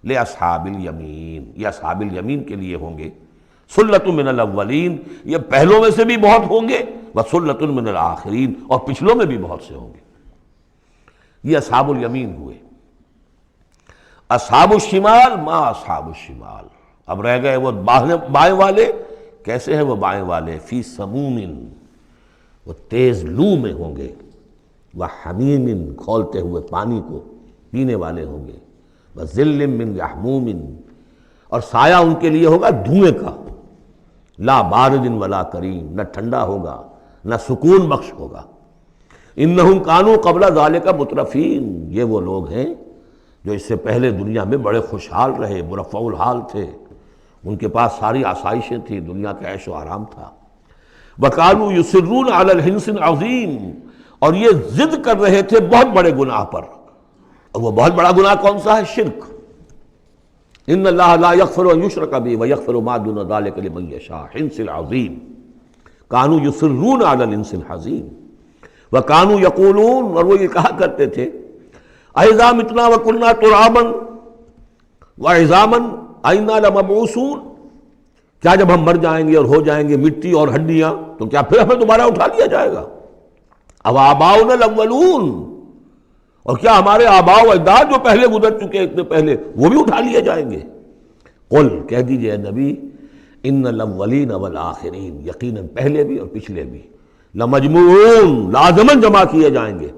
لِأَصْحَابِ الْيَمِينِ، یہ اصحاب الیمین کے لیے ہوں گے، سُلَّةٌ مِّنَ الْأَوَّلِينَ، یہ پہلوں میں سے بھی بہت ہوں گے، وَسُلَّةٌ مِّنَ الْآخِرِينَ، اور پچھلوں میں بھی بہت سے ہوں گے، یہ اصحاب الیمین ہوئے۔ اصحاب الشمال ما اصحاب الشمال، اب رہ گئے وہ بائیں والے، کیسے ہیں وہ بائیں والے؟ فی سموم، وہ تیز لو میں ہوں گے، وحمیم، کھولتے ہوئے پانی کو پینے والے ہوں گے، وظل من یحموم، اور سایہ ان کے لیے ہوگا دھوئیں کا، لا بارد ولا کریم، نہ ٹھنڈا ہوگا نہ سکون بخش ہوگا، انہم کانوا قبل ذالک مترفین، یہ وہ لوگ ہیں جو اس سے پہلے دنیا میں بڑے خوشحال رہے، مرفع الحال تھے، ان کے پاس ساری آسائشیں تھیں، دنیا کا عیش و آرام تھا، وَكَانُوا يُصِرُّونَ عَلَى الْحِنْثِ الْعَظِيمِ، اور یہ ضد کر رہے تھے بہت بڑے گناہ پر، اور وہ بہت بڑا گناہ کون سا ہے؟ شرک، ان اللہ لا یغفر ان یشرک بہ ویغفر ما دون ذلک لمن یشاء، حنث العظیم، کانوا یصرون علی الحنث العظیم، وکانوا یقولون، اور وہ یہ کہا کرتے تھے، اذا متنا وکنا ترابا وعظاما ائنا لمبعوثون، کیا جب ہم مر جائیں گے اور ہو جائیں گے مٹی اور ہڈیاں تو کیا پھر ہمیں دوبارہ اٹھا لیا جائے گا؟ او آباؤنا الاولون، اور کیا ہمارے آباء و اجداد جو پہلے گزر چکے اتنے پہلے وہ بھی اٹھا لیے جائیں گے؟ قل، کہہ دیجئے اے نبی، ان الاولین والآخرین، یقیناً پہلے بھی اور پچھلے بھی، لمجموعون، لازماً جمع کیے جائیں گے،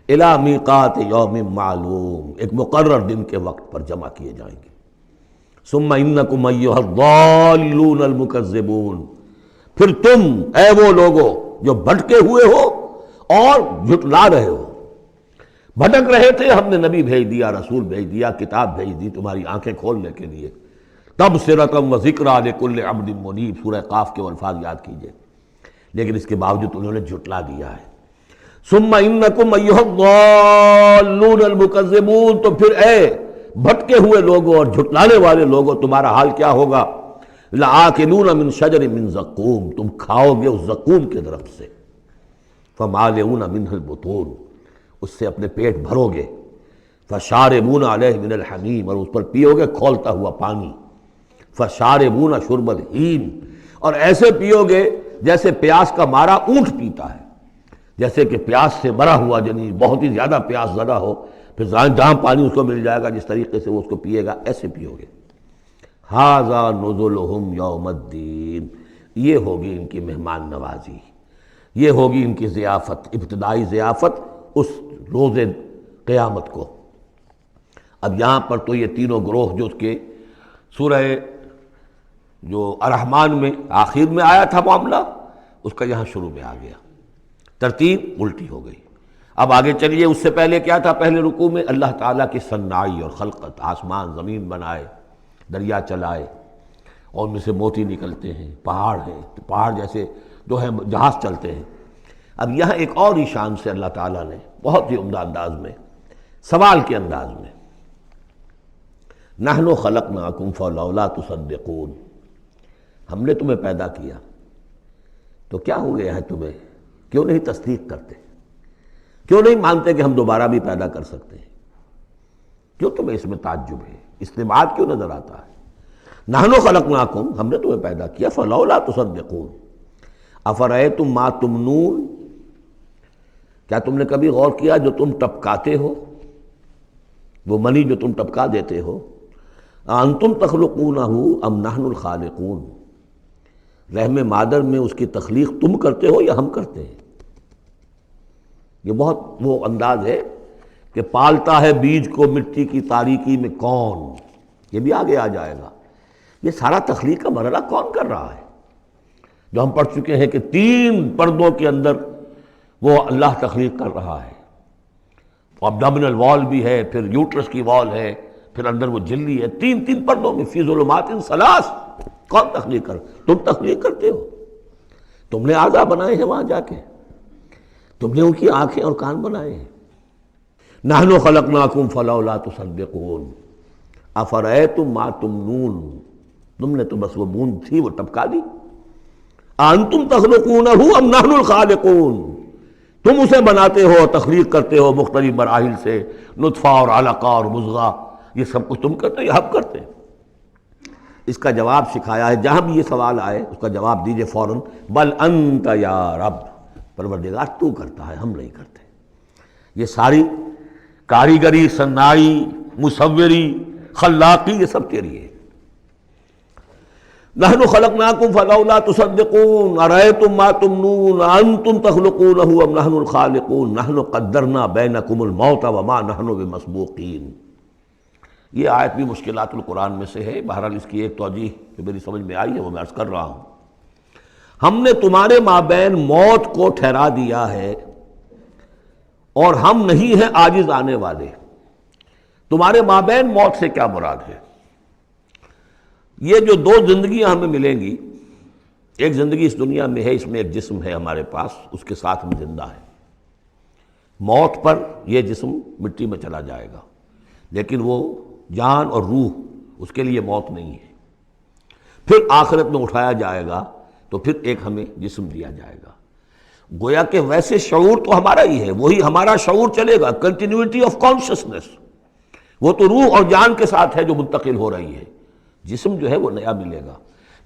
الی میقات یوم معلوم، ایک مقرر دن کے وقت پر جمع کیے جائیں گے، ثم انکم ایھا الضالون المکذبون، پھر تم اے وہ لوگو جو بھٹکے ہوئے ہو اور جھٹلا رہے ہو، بھٹک رہے تھے، ہم نے نبی بھیج دیا، رسول بھیج دیا، کتاب بھیج دی تمہاری آنکھیں کھولنے کے لیے، تبصرۃ و ذکریٰ لکل عبد منیب، سورہ قاف کے الفاظ یاد کیجئے، لیکن اس کے باوجود انہوں نے جھٹلا دیا ہے۔ ثم انکم ایھا الضالون المکذبون، تو پھر اے بھٹکے ہوئے لوگوں اور جھٹلانے والے لوگوں تمہارا حال کیا ہوگا؟ لآکلون من شجر من زقوم، تم کھاؤ گے اس زقوم کے درخت سے، فمالئون منہ البطون، اس سے اپنے پیٹ بھرو گے، فشاربون علیہ من الحمیم، اور اس پر پیو گے کھولتا ہوا پانی، فشاربون شرب الہیم، اور ایسے پیو گے جیسے پیاس کا مارا اونٹ پیتا ہے، جیسے کہ پیاس سے مرا ہوا جنین بہت ہی زیادہ پیاس زدہ ہو، پھر جہاں پانی اس کو مل جائے گا جس طریقے سے وہ اس کو پیے گا، ایسے پیو گے۔ ھذا نزلھم یوم الدین، یہ ہوگی ان کی مہمان نوازی، یہ ہوگی ان کی ضیافت، ابتدائی ضیافت اس روز قیامت کو۔ اب یہاں پر تو یہ تینوں گروہ جو اس کے سورہ جو الرحمن میں آخر میں آیا تھا معاملہ، اس کا یہاں شروع میں آ گیا، ترتیب الٹی ہو گئی۔ اب آگے چلیے، اس سے پہلے کیا تھا؟ پہلے رکوع میں اللہ تعالیٰ کی صنائی اور خلقت، آسمان زمین بنائے، دریا چلائے اور ان میں سے موتی نکلتے ہیں، پہاڑ ہیں، پہاڑ جیسے جو ہیں جہاز چلتے ہیں۔ اب یہاں ایک اور ہی شان سے اللہ تعالیٰ نے بہت ہی عمدہ انداز میں، سوال کے انداز میں، نحن خلقناکم فلولا تصدقون، ہم نے تمہیں پیدا کیا تو کیا ہو گیا ہے تمہیں، کیوں نہیں تصدیق کرتے، کیوں نہیں مانتے کہ ہم دوبارہ بھی پیدا کر سکتے ہیں، کیوں تمہیں اس میں تعجب ہے، استبعاد کیوں نظر آتا ہے؟ نحن خلقناکم، ہم نے تمہیں پیدا کیا، فلولا تصدقون افرأیتم ما تمنون، کیا تم نے کبھی غور کیا جو تم ٹپکاتے ہو، وہ منی جو تم ٹپکا دیتے ہو، انتم تخلقونہ ام نحن الخالقون، رحم مادر میں اس کی تخلیق تم کرتے ہو یا ہم کرتے ہیں؟ یہ بہت وہ انداز ہے کہ پالتا ہے بیج کو مٹی کی تاریکی میں کون، یہ بھی آگے آ جائے گا۔ یہ سارا تخلیق کا مرحلہ کون کر رہا ہے؟ جو ہم پڑھ چکے ہیں کہ 3 پردوں کے اندر وہ اللہ تخلیق کر رہا ہے، ابڈومینل وال بھی ہے، پھر یوٹرس کی وال ہے، پھر اندر وہ جھلی ہے، 3 پردوں میں، فی ظلمات ثلاث۔ کون تخلیق کر؟ تم تخلیق کرتے ہو، تم نے اعضاء بنائے ہیں وہاں جا کے، تم نے ان کی آنکھیں اور کان بنائے ہیں۔ نحن خلقناکم فلولا تصدقون افرأیتم ما تمنون، تم نے تو بس وہ بوند تھی وہ ٹپکا دی۔ انتم تخلقونہ ام نحن الخالقون، تم اسے بناتے ہو، تخلیق کرتے ہو مختلف مراحل سے، نطفہ اور علقہ اور مضغہ، یہ سب کچھ تم کرتے ہو یا ہم کرتے ہیں؟ اس کا جواب سکھایا ہے، جہاں بھی یہ سوال آئے اس کا جواب دیجئے فوراً، بل انت یا رب، پروردگار تو کرتا ہے، ہم نہیں کرتے۔ یہ ساری کاریگری، صنائی، مصوری، خلاقی، یہ سب تیری ہے۔ نحن خلقناکم فلولا تصدقون ارأیتم ما تمنون انتم تخلقونہ ام نحن الخالقون نحن قدرنا بینکم الموت وما نحن بمسبوقین۔ یہ آیت بھی مشکلات القرآن میں سے ہے، بہرحال اس کی ایک توجیہ جو میری سمجھ میں آئی ہے وہ میں عرض کر رہا ہوں۔ ہم نے تمہارے مابین موت کو ٹھہرا دیا ہے اور ہم نہیں ہیں عاجز آنے والے۔ تمہارے مابین موت سے کیا مراد ہے؟ یہ جو 2 زندگیاں ہمیں ملیں گی، ایک زندگی اس دنیا میں ہے، اس میں ایک جسم ہے ہمارے پاس، اس کے ساتھ ہم زندہ ہیں۔ موت پر یہ جسم مٹی میں چلا جائے گا، لیکن وہ جان اور روح، اس کے لیے موت نہیں ہے۔ پھر آخرت میں اٹھایا جائے گا تو پھر ایک ہمیں جسم دیا جائے گا۔ گویا کہ ویسے شعور تو ہمارا ہی ہے، وہی ہمارا شعور چلے گا، کنٹینیوٹی آف کانشسنس، وہ تو روح اور جان کے ساتھ ہے جو منتقل ہو رہی ہے، جسم جو ہے وہ نیا ملے گا۔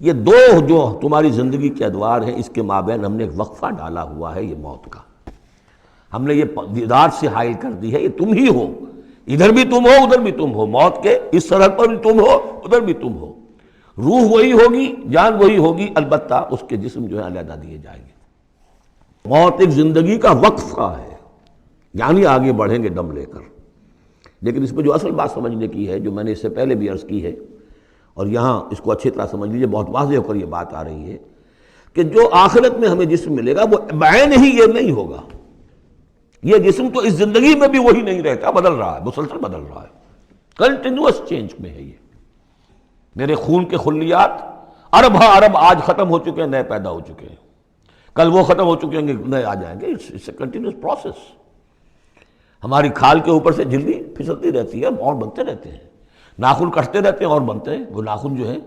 یہ 2 جو تمہاری زندگی کے ادوار ہیں، اس کے مابین ہم نے ایک وقفہ ڈالا ہوا ہے، یہ موت کا۔ ہم نے یہ دیدار سے حائل کر دی ہے، یہ تم ہی ہو، ادھر بھی تم ہو ادھر بھی تم ہو، موت کے اس سرحد پر بھی تم ہو ادھر بھی تم ہو۔ روح وہی ہوگی، جان وہی ہوگی، البتہ اس کے جسم جو ہے علیحدہ دیے جائیں گے۔ موت ایک زندگی کا وقفہ ہے، یعنی آگے بڑھیں گے دم لے کر۔ لیکن اس میں جو اصل بات سمجھنے کی ہے، جو میں نے اس سے پہلے بھی عرض کی ہے، اور یہاں اس کو اچھی طرح سمجھ لیجیے، بہت واضح ہو کر یہ بات آ رہی ہے کہ جو آخرت میں ہمیں جسم ملے گا وہ بعین ہی یہ نہیں ہوگا۔ یہ جسم تو اس زندگی میں بھی وہی نہیں رہتا، بدل رہا ہے، مسلسل بدل رہا ہے، کنٹینیوس چینج میں ہے۔ یہ میرے خون کے خلیات ارب ارب آج ختم ہو چکے ہیں، نئے پیدا ہو چکے ہیں، کل وہ ختم ہو چکے ہیں، نئے آ جائیں گے۔ It's a continuous process. ہماری کھال کے اوپر سے جلدی پھسلتی رہتی ہے اور بنتے رہتے ہیں، ناخن کٹتے رہتے ہیں اور بنتے ہیں وہ ناخن جو ہیں۔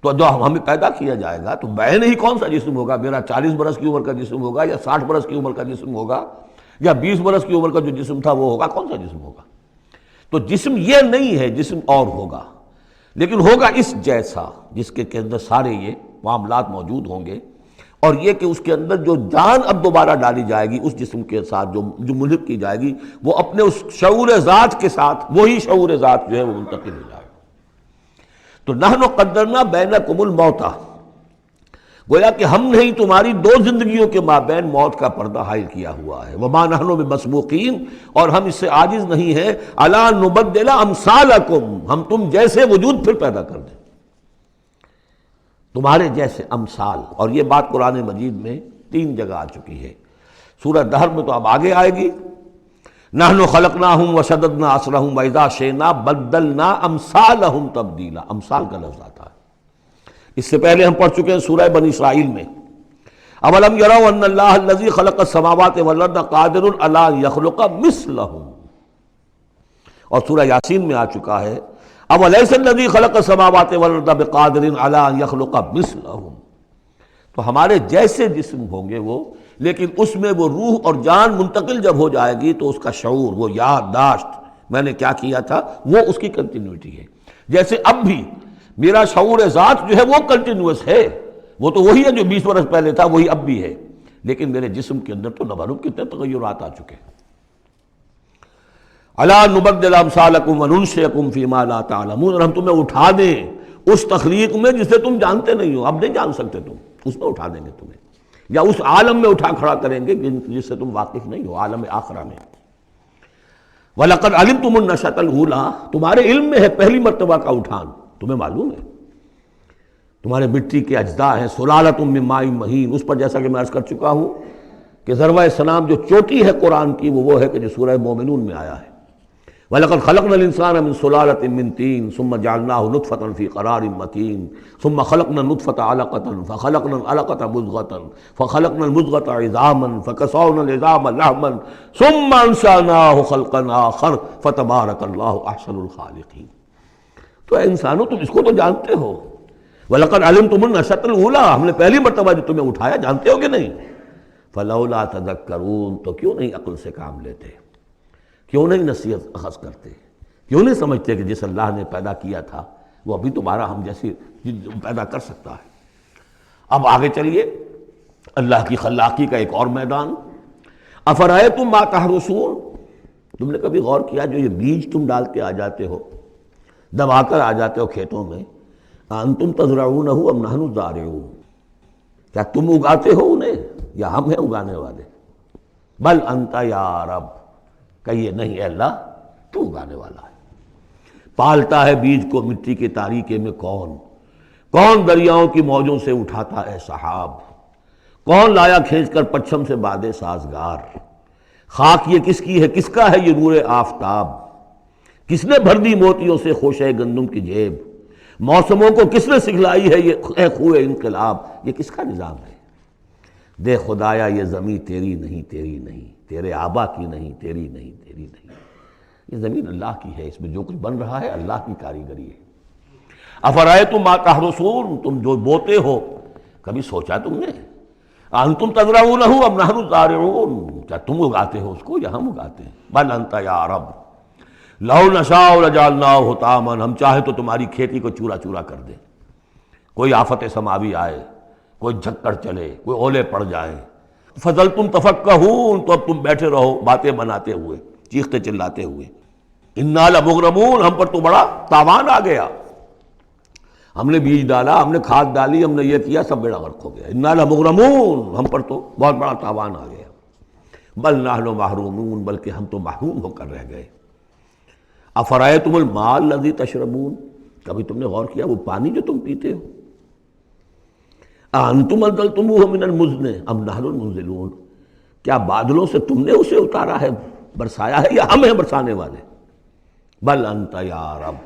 تو جو ہمیں پیدا کیا جائے گا تو بعین ہی کون سا جسم ہوگا؟ میرا 40 برس کی عمر کا جسم ہوگا یا 60 برس کی عمر کا جسم ہوگا یا 20 برس کی عمر کا جو جسم تھا وہ ہوگا؟ کون سا جسم ہوگا؟ تو جسم یہ نہیں ہے، جسم اور ہوگا، لیکن ہوگا اس جیسا، جس کے اندر سارے یہ معاملات موجود ہوں گے، اور یہ کہ اس کے اندر جو جان اب دوبارہ ڈالی جائے گی اس جسم کے ساتھ جو ملحق کی جائے گی، وہ اپنے اس شعور ذات کے ساتھ، وہی شعور ذات جو ہے وہ منتقل ہو جائے گا۔ تو نحن قدرنا بینکم الموت، گویا کہ ہم نے ہی تمہاری 2 زندگیوں کے مابین موت کا پردہ حائل کیا ہوا ہے۔ وما نحن بمسبوقین، اور ہم اس سے عاجز نہیں ہیں، الا نبدل امثالکم، ہم تم جیسے وجود پھر پیدا کر دیں، تمہارے جیسے امثال۔ اور یہ بات قرآن مجید میں 3 جگہ آ چکی ہے، سورہ دہر میں تو اب آگے آئے گی، نحن خلقناہم وشددنا اسرہم واذا شئنا بدلنا امثالہم تبدیلا، امثال کا لفظ آتا ہے۔ اس سے پہلے ہم پڑھ چکے ہیں سورہ بنی اسرائیل میں، اولم یروا ان اللہ الذی خلق السماوات والارض قادر علی ان یخلق مثلہم، اور سورہ یاسین میں آ چکا ہے اولیس الذی خلق السماوات والارض بقادر علی ان یخلق مثلہم۔ تو ہمارے جیسے جسم ہوں گے وہ، لیکن اس میں وہ روح اور جان منتقل جب ہو جائے گی تو اس کا شعور، وہ یادداشت میں نے کیا کیا تھا، وہ اس کی کنٹینیوٹی ہے۔ جیسے اب بھی میرا شعور ذات جو ہے وہ کنٹینیوس ہے، وہ تو وہی ہے جو 20 برس پہلے تھا، وہی اب بھی ہے، لیکن میرے جسم کے اندر تو نہ معلوم کتنے تغیرات آ چکے ہیں۔ الا نبدل امثالکم وننشئکم فیما لا تعلمون، اور ہم تمہیں اٹھا دیں اس تخلیق میں جسے تم جانتے نہیں ہو، اب نہیں جان سکتے تم، اس میں اٹھا دیں گے تمہیں۔ یا اس عالم میں اٹھا کھڑا کریں گے جس سے تم واقف نہیں ہو، عالم آخرہ میں۔ وَلَقَدْ عَلِمْتُمُ النَّشْأَةَ الْأُولَىٰ، تمہارے علم میں ہے پہلی مرتبہ کا اٹھان، تمہیں معلوم ہے تمہارے مٹی کے اجزاء ہیں، سلالۃ من ماء مہین، اس پر جیسا کہ میں عرض کر چکا ہوں کہ ذروہ سنام جو چوٹی ہے قرآن کی وہ ہے کہ جو سورہ مومنون میں آیا ہے۔ وَلَقَدْ خَلَقْنَا الْإِنسَانَ مِنْ سُلَالَةٍ مِّن طِينٍ ثُمَّ جَعَلْنَاهُ نُطْفَةً فِي قَرَارٍ مَّكِينٍ ثُمَّ خَلَقْنَا النُّطْفَةَ عَلَقَةً فَخَلَقْنَا الْعَلَقَةَ مُضْغَةً فَخَلَقْنَا الْمُضْغَةَ عِظَامًا فَكَسَوْنَا الْعِظَامَ لَحْمًا ثُمَّ أَنشَأْنَاهُ خَلْقًا آخَرَ فَتَبَارَكَ اللَّهُ أَحْسَنُ الْخَالِقِينَ۔ تو اے انسانوں تم اس کو تو جانتے ہو، وَلَقَدْ عَلِمْتُمُ النَّشْأَةَ الْأُولَىٰ، ہم نے پہلی مرتبہ جو تمہیں اٹھایا جانتے ہو کہ نہیں؟ فَلَوْلَا تَذَكَّرُونَ، تو کیوں نہیں عقل سے کام لیتے، کیوں نہیں نصیحت اخذ کرتے، کیوں نہیں سمجھتے کہ جس اللہ نے پیدا کیا تھا وہ ابھی تمہارا ہم جیسی پیدا کر سکتا ہے۔ اب آگے چلیے، اللہ کی خلاقی کا ایک اور میدان۔ افرأیتم ما تحرثون، تم نے کبھی غور کیا جو یہ بیج تم ڈال کے آ جاتے ہو، دبا کر آ جاتے ہو کھیتوں میں، انتم تزرعونہ ام نحن الزارعون، کیا تم اگاتے ہو انہیں یا ہم ہیں اگانے والے؟ بل انت یا رب، کہیے نہیں اے اللہ تو اگانے والا ہے۔ پالتا ہے بیج کو مٹی کے تاریکے میں کون، کون دریاؤں کی موجوں سے اٹھاتا ہے سحاب، کون لایا کھینچ کر پچھم سے باد سازگار، خاک یہ کس کی ہے، کس کا ہے یہ نور آفتاب، کس نے بھر دی موتیوں سے خوشہ گندم کی جیب، موسموں کو کس نے سکھلائی ہے یہ اے خوئے انقلاب، یہ کس کا نظام ہے؟ دے خدایا یہ زمین تیری نہیں، تیری نہیں، تیرے آبا کی نہیں، تیری نہیں، تیری نہیں، یہ زمین اللہ کی ہے، اس میں جو کچھ بن رہا ہے اللہ کی کاریگری ہے۔ افرأیتم ما تحرثون، تم جو بوتے ہو کبھی سوچا تم نے؟ انتم تزرعونہ ام نحن الزارعون، کیا تم اگاتے ہو اس کو یا ہم اگاتے ہیں؟ بل انت یا رب لو نشاء لجعلناہ حطاما، ہم چاہے تو تمہاری کھیتی کو چورا چورا کر دیں، کوئی آفت سماوی آئے، کوئی جھکڑ چلے، کوئی اولے پڑ جائیں، فظلتم تفکہون، تو اب تم بیٹھے رہو باتیں بناتے ہوئے، چیختے چلاتے ہوئے، انا لمغرمون، ہم پر تو بڑا تاوان آ گیا، ہم نے بیج ڈالا، ہم نے کھاد ڈالی، ہم نے یہ کیا، سب بیڑا غرق ہو گیا، انا لمغرمون، ہم پر تو بہت بڑا تاوان آ گیا، بل نحن محرومون، بلکہ ہم تو محروم ہو کر رہ گئے۔ افرأیتم الماء الذی تشربون، کبھی تم نے غور کیا وہ پانی جو تم پیتے ہو، انتم انزلتموہ من المزن ام نحن المنزلون، کیا بادلوں سے تم نے اسے اتارا ہے، برسایا ہے، یا ہم ہیں برسانے والے؟ بل انت یا رب،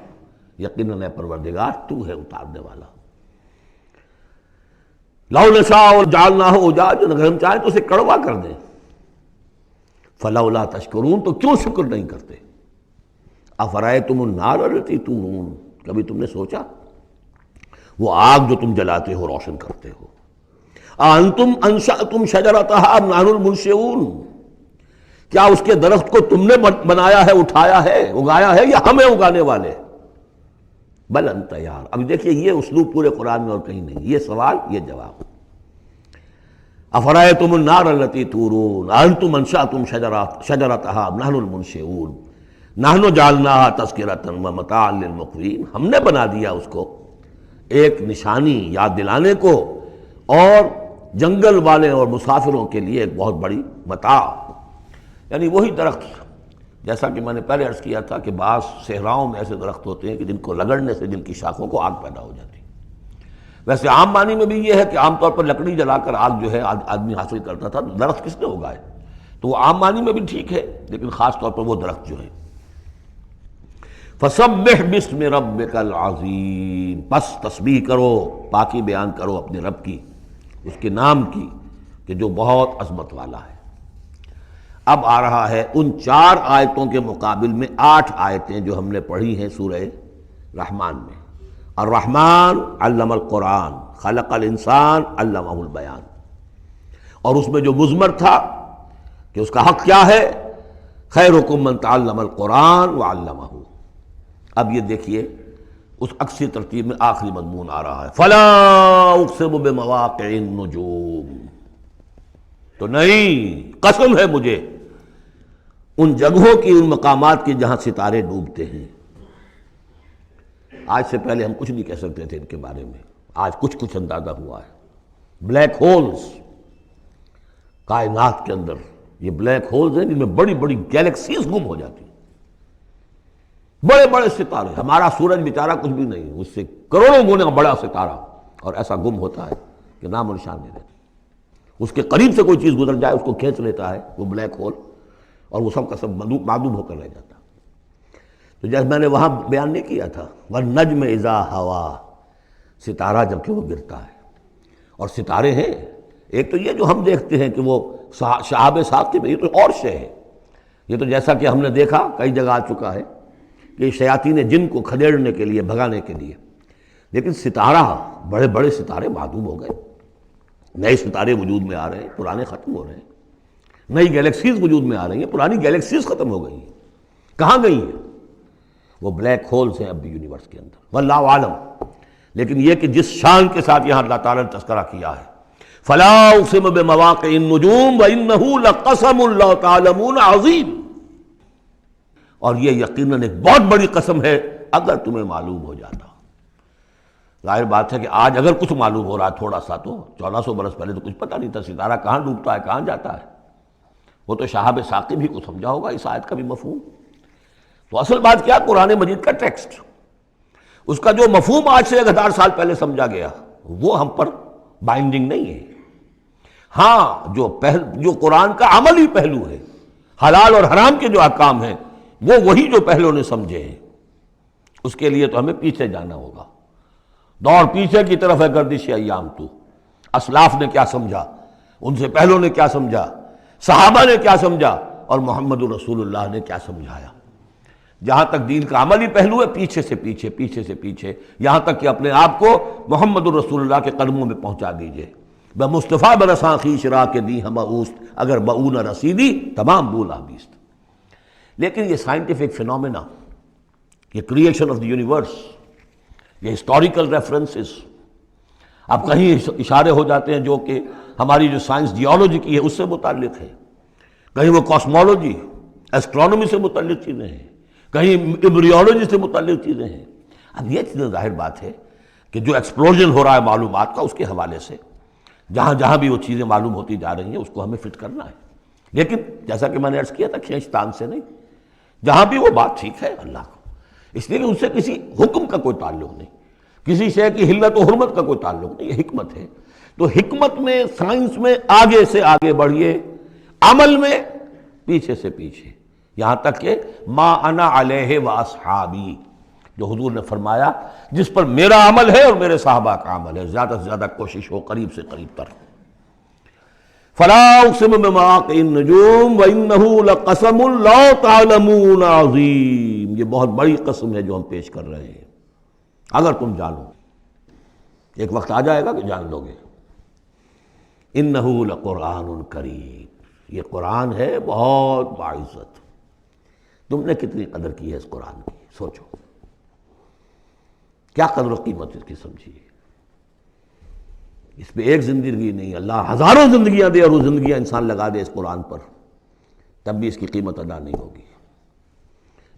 یقیناً اے پروردگار تو ہے اتارنے والا۔ لو نشاء جعلناہ اجاجا، اگر ہم چاہیں تو اسے کڑوا کر دیں، فلولا تشکرون، تو کیوں شکر نہیں کرتے؟ افرأیتم النار التی تورون، کبھی تم نے سوچا وہ آگ جو تم جلاتے ہو، روشن کرتے ہو، انتم انشأتم شجرتہا ام نحن المنشئون، کیا اس کے درخت کو تم نے بنایا ہے، اٹھایا ہے، اگایا ہے، یا ہمیں اگانے والے؟ بل انت یار، اب دیکھیے یہ اسلوب پورے قرآن میں اور کہیں نہیں، یہ سوال یہ جواب۔ افرأیتم النار التی تورون انتم انشأتم شجرتہا ام نحن المنشئون نحن جعلناہا تذکرۃ ومتاعا للمقوین، ہم نے بنا دیا اس کو ایک نشانی یاد دلانے کو، اور جنگل والے اور مسافروں کے لیے ایک بہت بڑی متاع، یعنی وہی درخت جیسا کہ میں نے پہلے عرض کیا تھا کہ بعض صحراؤں میں ایسے درخت ہوتے ہیں کہ جن کو رگڑنے سے جن کی شاخوں کو آگ پیدا ہو جاتی ہے۔ ویسے عام معنی میں بھی یہ ہے کہ عام طور پر لکڑی جلا کر آگ جو ہے آدمی حاصل کرتا تھا، درخت کس نے اگائے، تو وہ عام معنی میں بھی ٹھیک ہے، لیکن خاص طور پر وہ درخت جو ہے۔ فسبح باسم ربک العظیم، پس تسبیح کرو، پاکی بیان کرو اپنے رب کی، اس کے نام کی کہ جو بہت عظمت والا ہے۔ اب آ رہا ہے ان 4 آیتوں کے مقابل میں 8 آیتیں جو ہم نے پڑھی ہیں سورہ رحمان میں۔ الرحمن علم القرآن، خلق الانسان علمہ البیان، اور اس میں جو مضمر تھا کہ اس کا حق کیا ہے، خیرکم من تعلم القرآن وعلمہ۔ اب یہ دیکھیے اس عکسی ترتیب میں آخری مضمون آ رہا ہے، فلا اقسم بمواقع النجوم، تو نہیں، قسم ہے مجھے ان جگہوں کی، ان مقامات کی جہاں ستارے ڈوبتے ہیں۔ آج سے پہلے ہم کچھ نہیں کہہ سکتے تھے ان کے بارے میں، آج کچھ اندازہ ہوا ہے۔ بلیک ہولز، کائنات کے اندر یہ بلیک ہولز ہیں جن میں بڑی بڑی گیلیکسیز گم ہو جاتی ہیں، بڑے بڑے ستارے، ہمارا سورج بیچارہ کچھ بھی نہیں، اس سے کروڑوں گنا بڑا ستارہ، اور ایسا گم ہوتا ہے کہ نام و نشان نہیں رہتا۔ اس کے قریب سے کوئی چیز گزر جائے اس کو کھینچ لیتا ہے وہ بلیک ہول، اور وہ سب کا سب معدوم ہو کر رہ جاتا۔ تو جیسے میں نے وہاں بیان نہیں کیا تھا وَالنَّجْمِ إِذَا هَوَىٰ، ستارہ جب کہ وہ گرتا ہے، اور ستارے ہیں ایک تو یہ جو ہم دیکھتے ہیں کہ وہ شہاب ثاقب، یہ تو اور شے ہے، یہ تو جیسا کہ ہم نے دیکھا کئی جگہ آ چکا ہے کہ شیاطین جن کو کھدیڑنے کے لیے، بھگانے کے لیے، لیکن ستارہ، بڑے بڑے ستارے معدوم ہو گئے، نئے ستارے وجود میں آ رہے ہیں، پرانے ختم ہو رہے ہیں، نئی گیلیکسیز وجود میں آ رہی ہیں، پرانی گیلیکسیز ختم ہو گئی ہیں، کہاں گئی ہیں؟ وہ بلیک ہولز ہیں اب بھی یونیورس کے اندر، واللہ عالم۔ لیکن یہ کہ جس شان کے ساتھ یہاں اللہ تعالیٰ نے تذکرہ کیا ہے، فَلَا أُقْسِمُ بِمَوَاقِعِ النُّجُومِ وَإِنَّهُ لَقَسَمٌ لَوْ تَعْلَمُونَ عَظِيمٌ، اور یہ یقیناً ایک بہت بڑی قسم ہے اگر تمہیں معلوم ہو جاتا۔ ظاہر بات ہے کہ آج اگر کچھ معلوم ہو رہا ہے تھوڑا سا، تو 1400 برس پہلے تو کچھ پتہ نہیں تھا ستارہ کہاں ڈوبتا ہے کہاں جاتا ہے، وہ تو شہاب ثاقب ہی کو سمجھا ہوگا اس آیت کا بھی مفہوم۔ تو اصل بات کیا، قرآن مجید کا ٹیکسٹ، اس کا جو مفہوم آج سے 1000 سال پہلے سمجھا گیا وہ ہم پر بائنڈنگ نہیں ہے۔ ہاں جو قرآن کا عملی پہلو ہے، حلال اور حرام کے جو احکام ہیں، وہ وہی جو پہلو نے سمجھے ہیں، اس کے لیے تو ہمیں پیچھے جانا ہوگا۔ دور پیچھے کی طرف ہے گردش ایام تو، اسلاف نے کیا سمجھا، ان سے پہلوں نے کیا سمجھا، صحابہ نے کیا سمجھا، اور محمد رسول اللہ نے کیا سمجھایا۔ جہاں تک دین کا عملی پہلو ہے، پیچھے سے پیچھے، پیچھے سے پیچھے، یہاں تک کہ اپنے آپ کو محمد الرسول اللہ کے قدموں میں پہنچا دیجئے۔ بے مصطفیٰ برساں خویش را کے دی ہمہ اوست، اگر بہو نہ رسیدی تمام بولا بیست۔ لیکن یہ سائنٹیفک فینومینا، یہ کریشن آف دی یونیورس، یہ ہسٹوریکل ریفرنسز، اب کہیں اشارے ہو جاتے ہیں جو کہ ہماری جو سائنس جیولوجی کی ہے اس سے متعلق ہے، کہیں وہ کاسمولوجی، ایسٹرونومی سے متعلق چیزیں ہیں، کہیں ایمبریولوجی سے متعلق چیزیں ہیں۔ اب یہ چیزیں ظاہر بات ہے کہ جو ایکسپلوژن ہو رہا ہے معلومات کا، اس کے حوالے سے جہاں جہاں بھی وہ چیزیں معلوم ہوتی جا رہی ہیں اس کو ہمیں فٹ کرنا ہے، لیکن جیسا کہ میں نے عرض کیا تھا کھینچ تان سے نہیں، جہاں بھی وہ بات ٹھیک ہے اللہ کو، اس لیے کہ ان سے کسی حکم کا کوئی تعلق نہیں، کسی شے کی حلت و حرمت کا کوئی تعلق نہیں، یہ حکمت ہے۔ تو حکمت میں، سائنس میں آگے سے آگے بڑھیے، عمل میں پیچھے سے پیچھے، یہاں تک کہ ما انا علیہ و اصحابی، جو حضور نے فرمایا جس پر میرا عمل ہے اور میرے صحابہ کا عمل ہے، زیادہ سے زیادہ کوشش ہو قریب سے قریب تر۔ فلا اقسم بمواقع النجوم وانہ لقسم لو تعلمون عظیم، یہ بہت بڑی قسم ہے جو ہم پیش کر رہے ہیں، اگر تم جانو، ایک وقت آ جائے گا کہ جان لو گے۔ انہ لقرآن کریم، یہ قرآن ہے بہت باعزت۔ تم نے کتنی قدر کی ہے اس قرآن کی، سوچو کیا قدر و قیمت اس کی سمجھیے۔ اس پہ ایک زندگی نہیں، اللہ ہزاروں زندگیاں دے اور وہ زندگیاں انسان لگا دے اس قرآن پر، تب بھی اس کی قیمت ادا نہیں ہوگی۔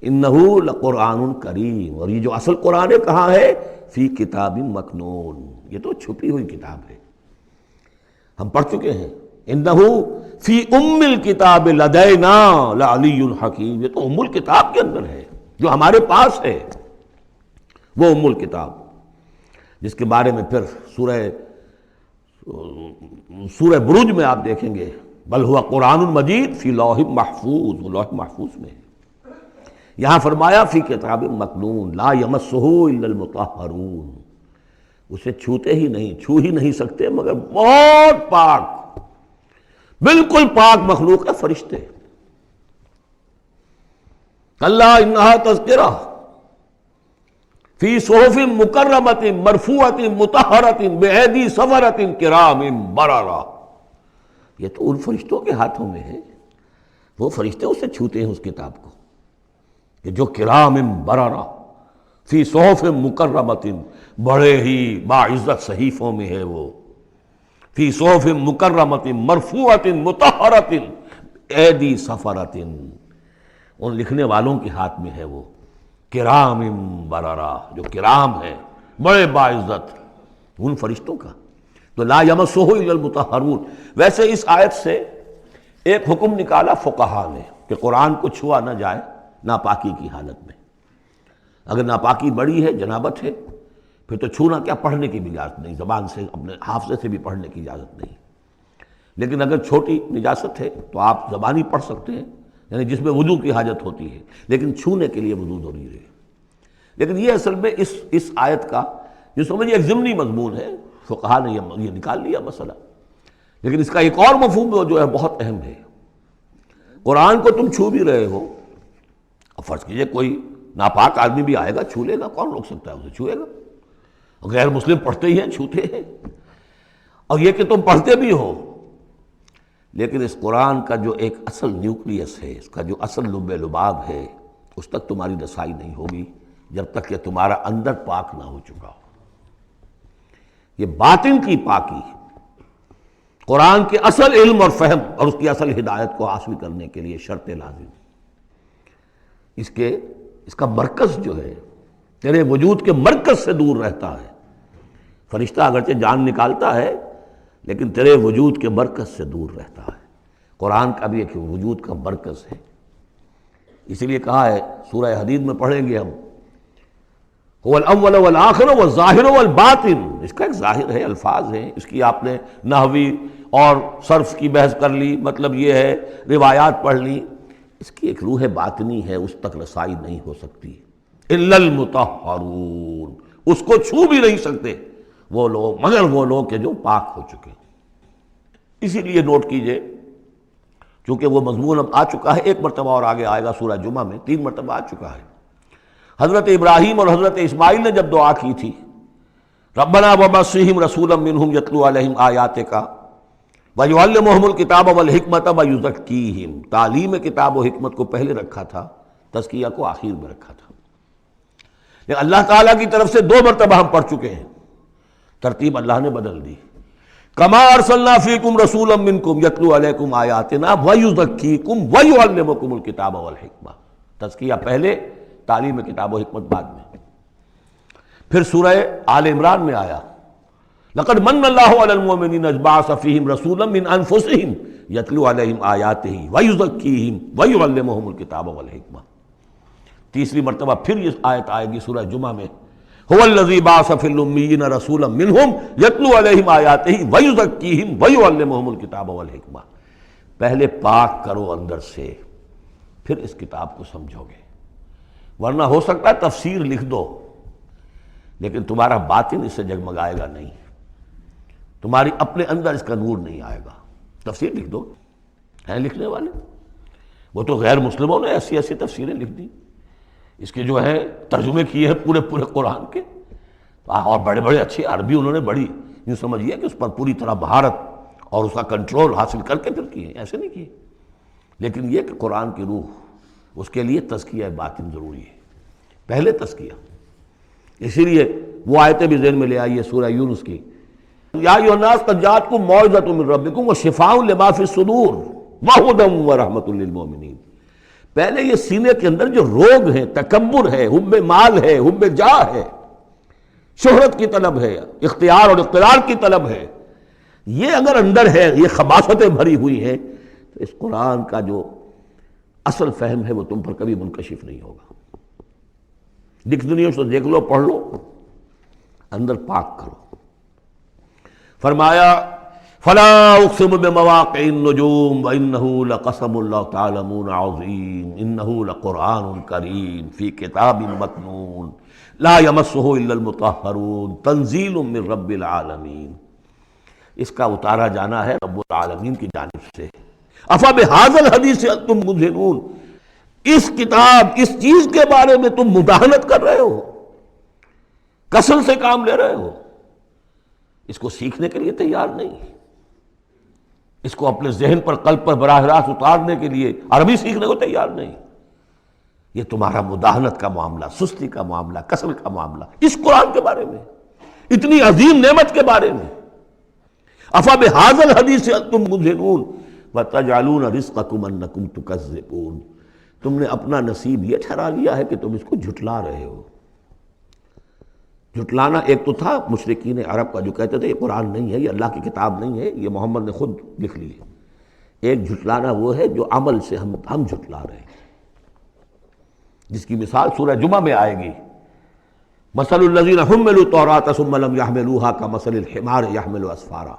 انہ لقرآن کریم، اور یہ جو اصل قرآن ہے کہاں ہے؟ فی کتاب مکنون، یہ تو چھپی ہوئی کتاب ہے، ہم پڑھ چکے ہیں۔ انہ فی ام الکتاب لدینا لعلی حکیم، یہ تو ام الکتاب کے اندر ہے جو ہمارے پاس ہے، وہ ام الکتاب جس کے بارے میں پھر سورہ بروج میں آپ دیکھیں گے، بل ہوا قرآن مجید فی لوح محفوظ، وہ لوح محفوظ میں ہے۔ یہاں فرمایا فی کتاب مکنون لا یمسہ الا المطہرون، اسے چھوتے ہی نہیں، چھو ہی نہیں سکتے مگر بہت پاک، بالکل پاک مخلوق ہے، فرشتے۔ کلا انہا تذکرہ فی صحف مکرمۃ مرفوعۃ مطہرۃ بایدی سفرۃ کرام بررہ، یہ تو ان فرشتوں کے ہاتھوں میں ہے، وہ فرشتے اسے چھوتے ہیں اس کتاب کو، کہ جو کرام بررہ فی صحف مکرمۃ، بڑے ہی باعزت صحیفوں میں ہے وہ، فی صحف مکرمۃ مرفوعۃ مطہرۃ ایدی سفرۃ، ان لکھنے والوں کے ہاتھ میں ہے وہ، کرام بررہ، جو کرام ہے، بڑے باعزت، ان فرشتوں کا۔ تو لا یمسہ الا المطہرون، ویسے اس آیت سے ایک حکم نکالا فقہا نے کہ قرآن کو چھوا نہ جائے ناپاکی کی حالت میں. اگر ناپاکی بڑی ہے، جنابت ہے، پھر تو چھونا کیا، پڑھنے کی بھی اجازت نہیں، زبان سے اپنے حافظے سے بھی پڑھنے کی اجازت نہیں. لیکن اگر چھوٹی نجاست ہے تو آپ زبانی پڑھ سکتے ہیں، یعنی جس میں وضو کی حاجت ہوتی ہے، لیکن چھونے کے لیے وضو ضروری ہے. لیکن یہ اصل میں اس آیت کا جو سمجھیے ایک ضمنی مضمون ہے، فقہا نے یہ نکال لیا مسئلہ. لیکن اس کا ایک اور مفہوم جو ہے بہت اہم ہے. قرآن کو تم چھو بھی رہے ہو، اب فرض کیجئے کوئی ناپاک آدمی بھی آئے گا چھو لے گا، کون روک سکتا ہے اسے چھوئے گا. غیر مسلم پڑھتے ہی ہیں، چھوتے ہیں. اور یہ کہ تم پڑھتے بھی ہو، لیکن اس قرآن کا جو ایک اصل نیوکلیس ہے، اس کا جو اصل لب لباب ہے، اس تک تمہاری رسائی نہیں ہوگی جب تک کہ تمہارا اندر پاک نہ ہو چکا ہو. یہ باطن کی پاکی قرآن کے اصل علم اور فہم اور اس کی اصل ہدایت کو حاصل کرنے کے لیے شرط لازم. اس کا مرکز جو ہے تیرے وجود کے مرکز سے دور رہتا ہے. فرشتہ اگرچہ جان نکالتا ہے لیکن تیرے وجود کے مرکز سے دور رہتا ہے. قرآن کا بھی ایک وجود کا مرکز ہے. اسی لیے کہا ہے سورہ حدید میں پڑھیں گے ہم، هو الاول والآخر والظاہر والباطن. اس کا ایک ظاہر ہے، الفاظ ہیں، اس کی آپ نے نحوی اور صرف کی بحث کر لی، مطلب یہ ہے روایات پڑھ لی. اس کی ایک روح باطنی ہے، اس تک رسائی نہیں ہو سکتی. الا المطہرون، اس کو چھو بھی نہیں سکتے وہ لوگ مگر وہ لوگ کہ جو پاک ہو چکے. اسی لیے نوٹ کیجئے، چونکہ وہ مضمون اب آ چکا ہے، ایک مرتبہ اور آگے آئے گا سورہ جمعہ میں، 3 مرتبہ آ چکا ہے. حضرت ابراہیم اور حضرت اسماعیل نے جب دعا کی تھی ربنا وبعث رسولا منہم یتلو علیہم آیاتک ویعلمہم الکتاب والحکمۃ ویزکیہم، تعلیم کتاب و حکمت کو پہلے رکھا تھا، تزکیہ کو آخر میں رکھا تھا. لیکن اللہ تعالیٰ کی طرف سے 2 مرتبہ ہم پڑھ چکے ہیں، ترتیب اللہ نے بدل دی. کما ارسلنا فیکم رسولا منکم یتلو علیکم آیاتنا ویزکیکم ویعلمکم الکتاب والحکمہ. تزکیہ پہلے، تعلیم کتاب و حکمت بعد میں. پھر سورہ آل عمران میں آیا لقد من اللہ علی المؤمنین اذ بعث فیہم رسولا من انفسہم یتلو علیہم آیاتہ ویزکیہم ویعلمہم الکتاب والحکمہ. تیسری مرتبہ پھر یہ آیت آئے گی سورہ جمعہ میں هو الذی بعث فی الامیین رسولا منہم یتلو علیہم آیاتہ ویزکیہم ویعلمہم الکتاب والحکمہ. پہلے پاک کرو اندر سے، پھر اس کتاب کو سمجھو گے. ورنہ ہو سکتا ہے تفسیر لکھ دو لیکن تمہارا باطن اس سے جگمگائے گا نہیں، تمہاری اپنے اندر اس کا نور نہیں آئے گا. تفسیر لکھ دو، ہیں لکھنے والے، وہ تو غیر مسلموں نے ایسی ایسی تفسیریں لکھ دی، اس کے جو ہے ترجمے کیے ہیں پورے قرآن کے، اور بڑے بڑے اچھی عربی انہوں نے بڑی یوں سمجھیے کہ اس پر پوری طرح مہارت اور اس کا کنٹرول حاصل کر کے پھر کیے، ایسے نہیں کیے. لیکن یہ کہ قرآن کی روح، اس کے لیے تزکیہ باطن ضروری ہے، پہلے تزکیہ. اسی لیے وہ آیتیں بھی ذہن میں لے آئیے سورہ یونس کی، یا ایھا الناس قد جاءتکم موعظۃ من ربکم وشفاء لما فی الصدور وہدی ورحمۃ للمؤمنین. پہلے یہ سینے کے اندر جو روگ ہے، تکبر ہے، حب مال ہے، حب جاہ ہے، شہرت کی طلب ہے، اختیار اور اقتدار کی طلب ہے، یہ اگر اندر ہے، یہ خباثتیں بھری ہوئی ہیں، تو اس قرآن کا جو اصل فہم ہے وہ تم پر کبھی منکشف نہیں ہوگا. ڈکشنریوں سے دیکھ لو، پڑھ لو، اندر پاک کرو. فرمایا فلا اقسم بمواقع النجوم وانه لقسم لو تعلمون عظیم انه لقرآن کریم فی کتاب مکنون لا یمسہ الا المطہرون تنزیل من رب العالمین. اس کا اتارا جانا ہے رب العالمین کی جانب سے. افبہذا الحدیث انتم مدہنون، اس کتاب، اس چیز کے بارے میں تم مداہنت کر رہے ہو، کسل سے کام لے رہے ہو، اس کو سیکھنے کے لیے تیار نہیں، اس کو اپنے ذہن پر، قلب پر براہ راست اتارنے کے لیے عربی سیکھنے کو تیار نہیں. یہ تمہارا مداہنت کا معاملہ، سستی کا معاملہ، کسل کا معاملہ اس قرآن کے بارے میں، اتنی عظیم نعمت کے بارے میں. افبہذا الحدیث انتم مدہنون وتجعلون رزقکم انکم تکذبون. تم نے اپنا نصیب یہ ٹھہرا لیا ہے کہ تم اس کو جھٹلا رہے ہو. جھٹلانا ایک تو تھا مشرکین عرب کا جو کہتے تھے یہ قرآن نہیں ہے، یہ اللہ کی کتاب نہیں ہے، یہ محمد نے خود لکھ لی ہے. ایک جھٹلانا وہ ہے جو عمل سے ہم جھٹلا رہے ہیں، جس کی مثال سورہ جمعہ میں آئے گی، مثل الذین حملوا التوراۃ ثم لم يحملوها كمثل الحمار يحمل اسفارا،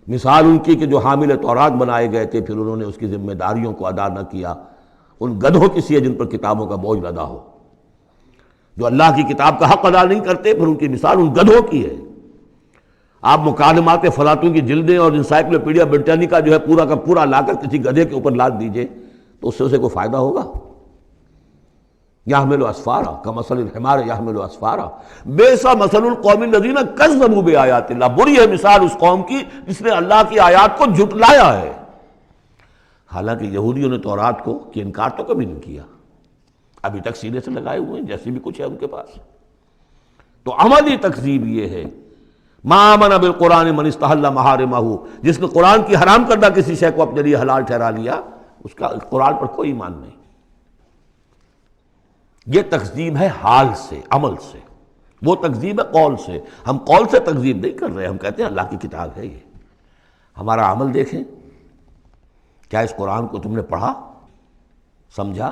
مثال ان کی کہ جو حامل تورات بنائے گئے تھے پھر انہوں نے اس کی ذمہ داریوں کو ادا نہ کیا، ان گدھوں کی سی ہے جن پر کتابوں کا بوجھ لدا ہو، جو اللہ کی کتاب کا حق ادا نہیں کرتے، پھر ان کی مثال ان گدھوں کی ہے۔ آپ مکالمات فلاطوں کی جلدیں اور انسائکلوپیڈیا برٹانیکا جو ہے پورا کا پورا لا کر کسی گدھے کے اوپر لاد دیجئے تو اس سے اسے کوئی فائدہ ہوگا؟ یحمل اسفارا کمثل الحمار یحمل اسفارا بئس مثل القوم الذین کذبوا بآیات اللہ، بری ہے مثال اس قوم کی جس نے اللہ کی آیات کو جھٹلایا ہے۔ حالانکہ یہودیوں نے تورات کو کہ انکار تو کبھی نہیں کیا، ابھی تک سینے سے لگائے ہوئے ہیں جیسی بھی کچھ ہے ان کے پاس۔ تو عملی تکذیب یہ ہے، ما آمن بالقرآن من استحل محارمہ، جس نے قرآن کی حرام کردہ کسی شے کو اپنے لیے حلال ٹھہرا لیا، اس کا قرآن پر کوئی ایمان نہیں۔ یہ تکذیب ہے حال سے، عمل سے، وہ تکذیب ہے قول سے۔ ہم قول سے تکذیب نہیں کر رہے، ہم کہتے ہیں اللہ کی کتاب ہے یہ، ہمارا عمل دیکھیں، کیا اس قرآن کو تم نے پڑھا، سمجھا،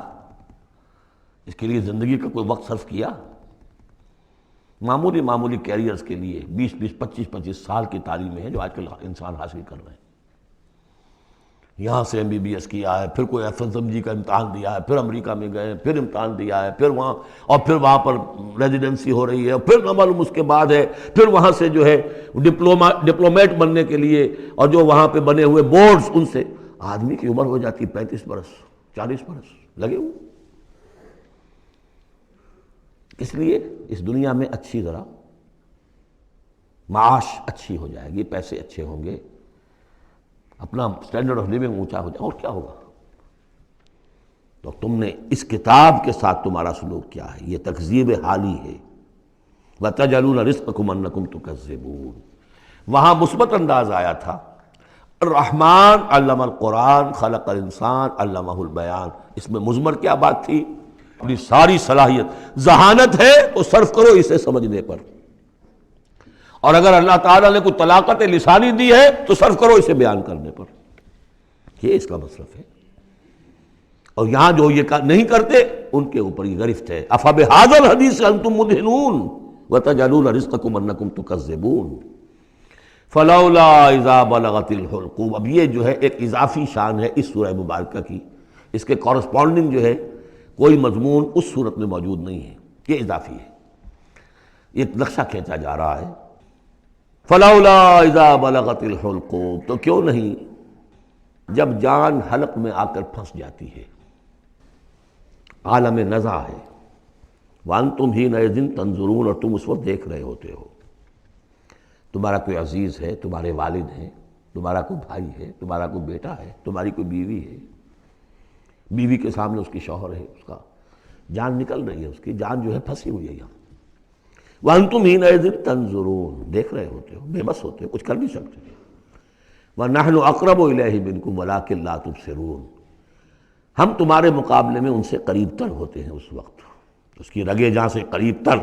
اس کے لیے زندگی کا کوئی وقت صرف کیا؟ معمولی کیریئرز کے لیے 20-25 سال کی تعلیمیں ہیں جو آج کل انسان حاصل کر رہے ہیں۔ یہاں سے MBBS کیا ہے، پھر کوئی FSMG کا امتحان دیا ہے، پھر امریکہ میں گئے، پھر امتحان دیا ہے، پھر وہاں، اور پھر وہاں پر ریزیڈنسی ہو رہی ہے، پھر نہ معلوم اس کے بعد ہے، پھر وہاں سے جو ہے ڈپلومیٹ بننے کے لیے، اور جو وہاں پہ بنے ہوئے بورڈز، ان سے آدمی کی عمر ہو جاتی 35 برس 40 برس لگے ہوئے۔ اس لیے اس دنیا میں اچھی ذرا معاش اچھی ہو جائے گی، پیسے اچھے ہوں گے، اپنا سٹینڈرڈ آف لیونگ اونچا ہو جائے، اور کیا ہوگا؟ تو تم نے اس کتاب کے ساتھ تمہارا سلوک کیا ہے؟ یہ تکذیب حالی ہے۔ وَتَجْعَلُونَ رِزْقَكُمْ أَنَّكُمْ تُكَذِّبُونَ، وہاں مثبت انداز آیا تھا، الرحمن علم القرآن خلق الانسان علمہ البیان، اس میں مضمر کیا بات تھی؟ اپنی ساری صلاحیت، ذہانت ہے تو صرف کرو اسے سمجھنے پر، اور اگر اللہ تعالیٰ نے کوئی طلاقت لسانی دی ہے تو صرف کرو اسے بیان کرنے پر، یہ اس کا مصرف ہے۔ اور یہاں جو یہ نہیں کرتے ان کے اوپر یہ گرفت ہے، افبہذا الحدیث انتم مدہنون وتجعلون رزقکم انکم تکذبون فلولا اذا بلغت الحلقوم۔ اب یہ جو ہے ایک اضافی شان ہے اس سورہ مبارکہ کی، اس کے کورسپونڈنگ جو ہے کوئی مضمون اس صورت میں موجود نہیں ہے، یہ اضافی ہے، یہ نقشہ کھینچا جا رہا ہے۔ فلولا اذا بلغت الحلقوم، تو کیوں نہیں جب جان حلق میں آ کر پھنس جاتی ہے، عالم نزع ہے، وانتم حینئذ تنظرون، اور تم اس وقت دیکھ رہے ہوتے ہو، تمہارا کوئی عزیز ہے، تمہارے والد ہیں، تمہارا کوئی بھائی ہے، تمہارا کوئی بیٹا ہے، تمہاری کوئی بیوی ہے، بیوی کے سامنے اس کی شوہر ہے، اس کا جان نکل رہی ہے، اس کی جان جو ہے پھنسی ہوئی ہے یہاں، وانتم حینئذ تنظرون، دیکھ رہے ہوتے ہو، بے بس ہوتے ہو، کچھ کر نہیں سکتے، وَنَحْنُ أَقْرَبُ إِلَيْهِ مِنْكُمْ وَلَٰكِن لَا تُبْصِرُونَ، ہم تمہارے مقابلے میں ان سے قریب تر ہوتے ہیں، اس وقت اس کی رگے جاں سے قریب تر،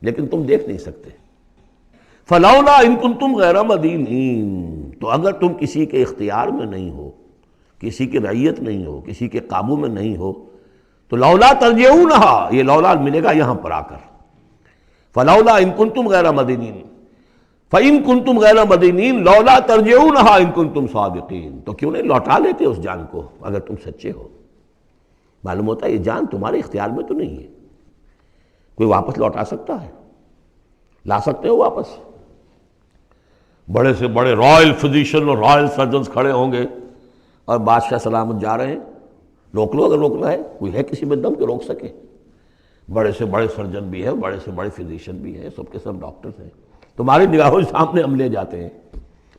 لیکن تم دیکھ نہیں سکتے۔ فلولا ان کنتم غیر مدینین، تو اگر تم کسی کے اختیار میں نہیں ہو، کسی کی رعیت نہیں ہو، کسی کے قابو میں نہیں ہو، تو لولا ترجعونہا، یہ لولا ملے گا یہاں پر آ کر، فلولا ان کنتم غیر مدینین، فَإِن كُنتُمْ غَيْرَ مَدِينِينَ لَوْلَا تَرْجِعُونَهَا إِن كُنتُمْ صَادِقِينَ، تو کیوں نہیں لوٹا لیتے اس جان کو اگر تم سچے ہو؟ معلوم ہوتا ہے یہ جان تمہارے اختیار میں تو نہیں ہے، کوئی واپس لوٹا سکتا ہے؟ لا سکتے ہو واپس؟ بڑے سے بڑے رائل فزیشین اور رائل سرجنز کھڑے ہوں گے اور بادشاہ سلامت جا رہے ہیں، روک لو اگر روکنا ہے، کوئی ہے کسی میں دم کہ روک سکے؟ بڑے سے بڑے سرجن بھی ہیں، بڑے سے بڑے فزیشین بھی ہیں، سب کے سب ڈاکٹرز ہیں، تمہاری نگاہوں کے سامنے ہم لے جاتے ہیں،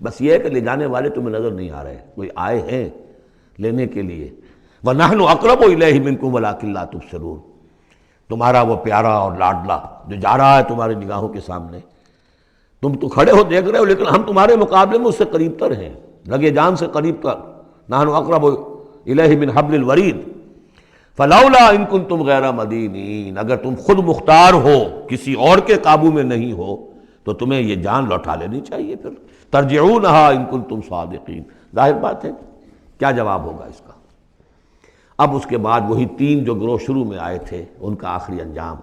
بس یہ ہے کہ لے جانے والے تمہیں نظر نہیں آ رہے، کوئی آئے ہیں لینے کے لیے۔ وَنَحْنُ أَقْرَبُ إِلَيْهِ مِنْكُمْ وَلَٰكِن لَا تُبْصِرُونَ، تمہارا وہ پیارا اور لاڈلا جو جا رہا ہے تمہاری نگاہوں کے سامنے، تم تو کھڑے ہو دیکھ رہے ہو، لیکن ہم تمہارے مقابلے میں اس سے قریب تر ہیں، رگے جان سے قریب تر، نَحْنُ أَقْرَبُ إِلَيْهِ مِنْ حَبْلِ الْوَرِيدِ فَلَوْلَا إِن كُنتُمْ غَيْرَ مَدِينِينَ، اگر تم خود مختار ہو، کسی اور کے قابو میں نہیں ہو، تو تمہیں یہ جان لوٹا لینی چاہیے، پھر ترجعونہا ان کنتم صادقین، ظاہر بات ہے کیا جواب ہوگا اس کا؟ اب اس کے بعد وہی تین جو گروہ شروع میں آئے تھے ان کا آخری انجام،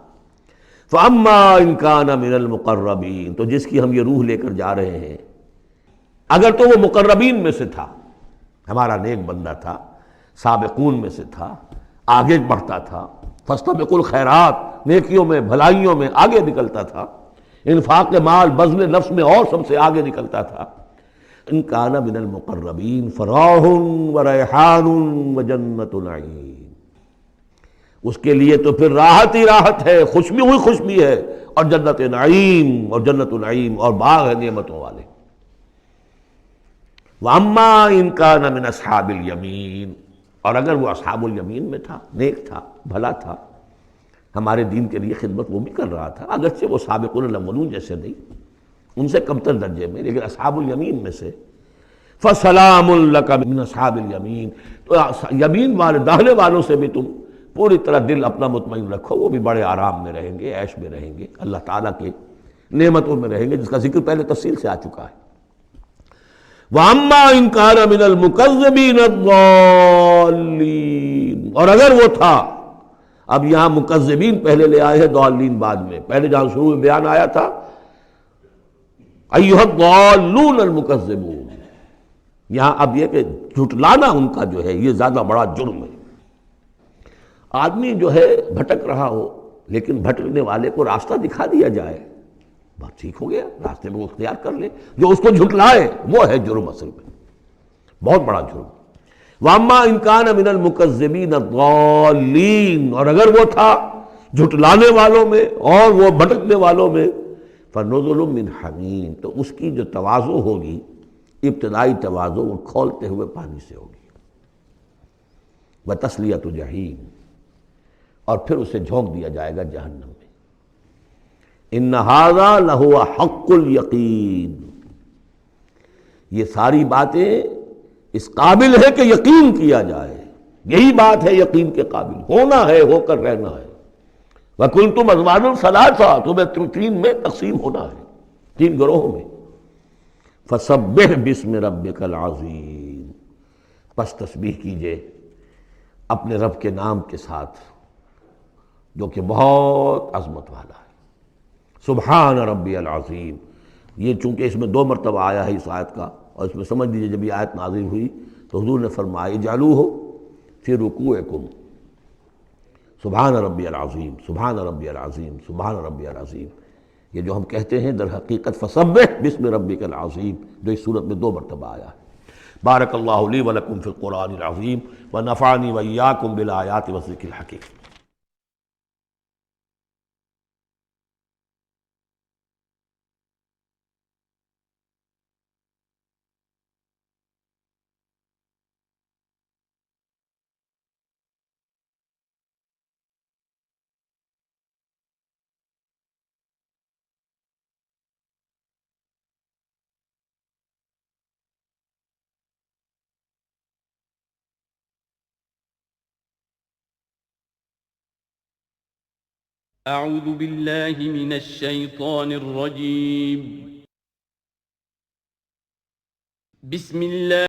فَأَمَّا إِن كَانَ مِنَ الْمُقَرَّبِينَ، تو جس کی ہم یہ روح لے کر جا رہے ہیں اگر تو وہ مقربین میں سے تھا، ہمارا نیک بندہ تھا، سابقون میں سے تھا، آگے بڑھتا تھا، فاستبقوا الخیرات، نیکیوں میں بھلائیوں میں آگے نکلتا تھا، انفاق مال بذل نفس میں اور سب سے آگے نکلتا تھا، ان کان من المقربین فراح وریحان وجنت نعیم، اس کے لیے تو پھر راحت ہی راحت ہے، خوشبی ہوئی خوشبی ہے، اور جنت نعیم، اور جنت نعیم اور باغ ہے نعمتوں والے۔ وَأَمَّا إِن كَانَ مِنْ أَصْحَابِ الْيَمِينَ، اور اگر وہ اصحاب الیمین میں تھا، نیک تھا، بھلا تھا، ہمارے دین کے لیے خدمت وہ بھی کر رہا تھا، اگرچہ وہ سابقون الاولون جیسے نہیں، ان سے کمتر درجے میں، لیکن اصحاب الیمین میں سے، فَسَلَامٌ لَكَ مِنْ أَصْحَابِ الْيَمِينَ، تو یمین والے داہنے والوں سے بھی تم پوری طرح دل اپنا مطمئن رکھو، وہ بھی بڑے آرام میں رہیں گے، عیش میں رہیں گے، اللہ تعالیٰ کے نعمتوں میں رہیں گے، جس کا ذکر پہلے تفصیل سے آ چکا ہے۔ وَأَمَّا إِن كَانَ مِنَ الْمُكَذِّبِينَ الضَّالِّينَ، اور اگر وہ تھا، اب یہاں مکذبین پہلے لے آئے ہیں، ضالین بعد میں، پہلے جہاں شروع میں بیان آیا تھا ایھا الضالون المکذبون، یہاں اب یہ کہ جھٹلانا ان کا جو ہے یہ زیادہ بڑا جرم ہے۔ آدمی جو ہے بھٹک رہا ہو لیکن بھٹکنے والے کو راستہ دکھا دیا جائے، بات ٹھیک ہو گیا، راستے میں وہ اختیار کر لے، جو اس کو جھٹلائے وہ ہے جرم، اصل میں بہت بڑا جرم۔ وَأَمَّا إِن كَانَ مِنَ الْمُكَذِّبِينَ الضَّالِّينَ، اور اگر وہ تھا جھٹلانے والوں میں اور وہ بھٹکنے والوں میں، فَنُزُلٌ مِّنْ حَمِيمٍ، تو اس کی جو تواضع ہوگی، ابتدائی تواضع، وہ کھولتے ہوئے پانی سے ہوگی، وَتَصْلِيَةُ جَحِيمٍ، اور پھر اسے جھونک دیا جائے گا جہنم میں۔ ان ھذا لہو حق الیقین، یہ ساری باتیں اس قابل ہے کہ یقین کیا جائے، یہی بات ہے یقین کے قابل، ہونا ہے، ہو کر رہنا ہے۔ وَكُنْتُمْ أَزْوَاجًا ثَلَاثًا، تمہیں تین میں تقسیم ہونا ہے، تین گروہوں میں۔ فَسَبِّحْ بِاسْمِ رَبِّكَ الْعَظِيمِ، پس تسبیح کیجئے اپنے رب کے نام کے ساتھ جو کہ بہت عظمت والا ہے۔ سبحان ربی العظیم، یہ چونکہ اس میں دو مرتبہ آیا ہے اس آیت کا، اور اس میں سمجھ لیجیے جب یہ آیت نازل ہوئی تو حضور نے فرمایا اجعلوہ فی رکوعکم، سبحان ربی العظیم، سبحان ربی العظیم، سبحان ربی العظیم، یہ جو ہم کہتے ہیں در حقیقت فسبح باسم ربک العظیم، جو اس صورت میں دو مرتبہ آیا ہے۔ بارک اللہ لی ولکم فی القرآن العظیم ونفعنی وإیاکم بالآیات والذکر الحکیم۔ أعوذ بالله من الشيطان الرجيم. بسم الله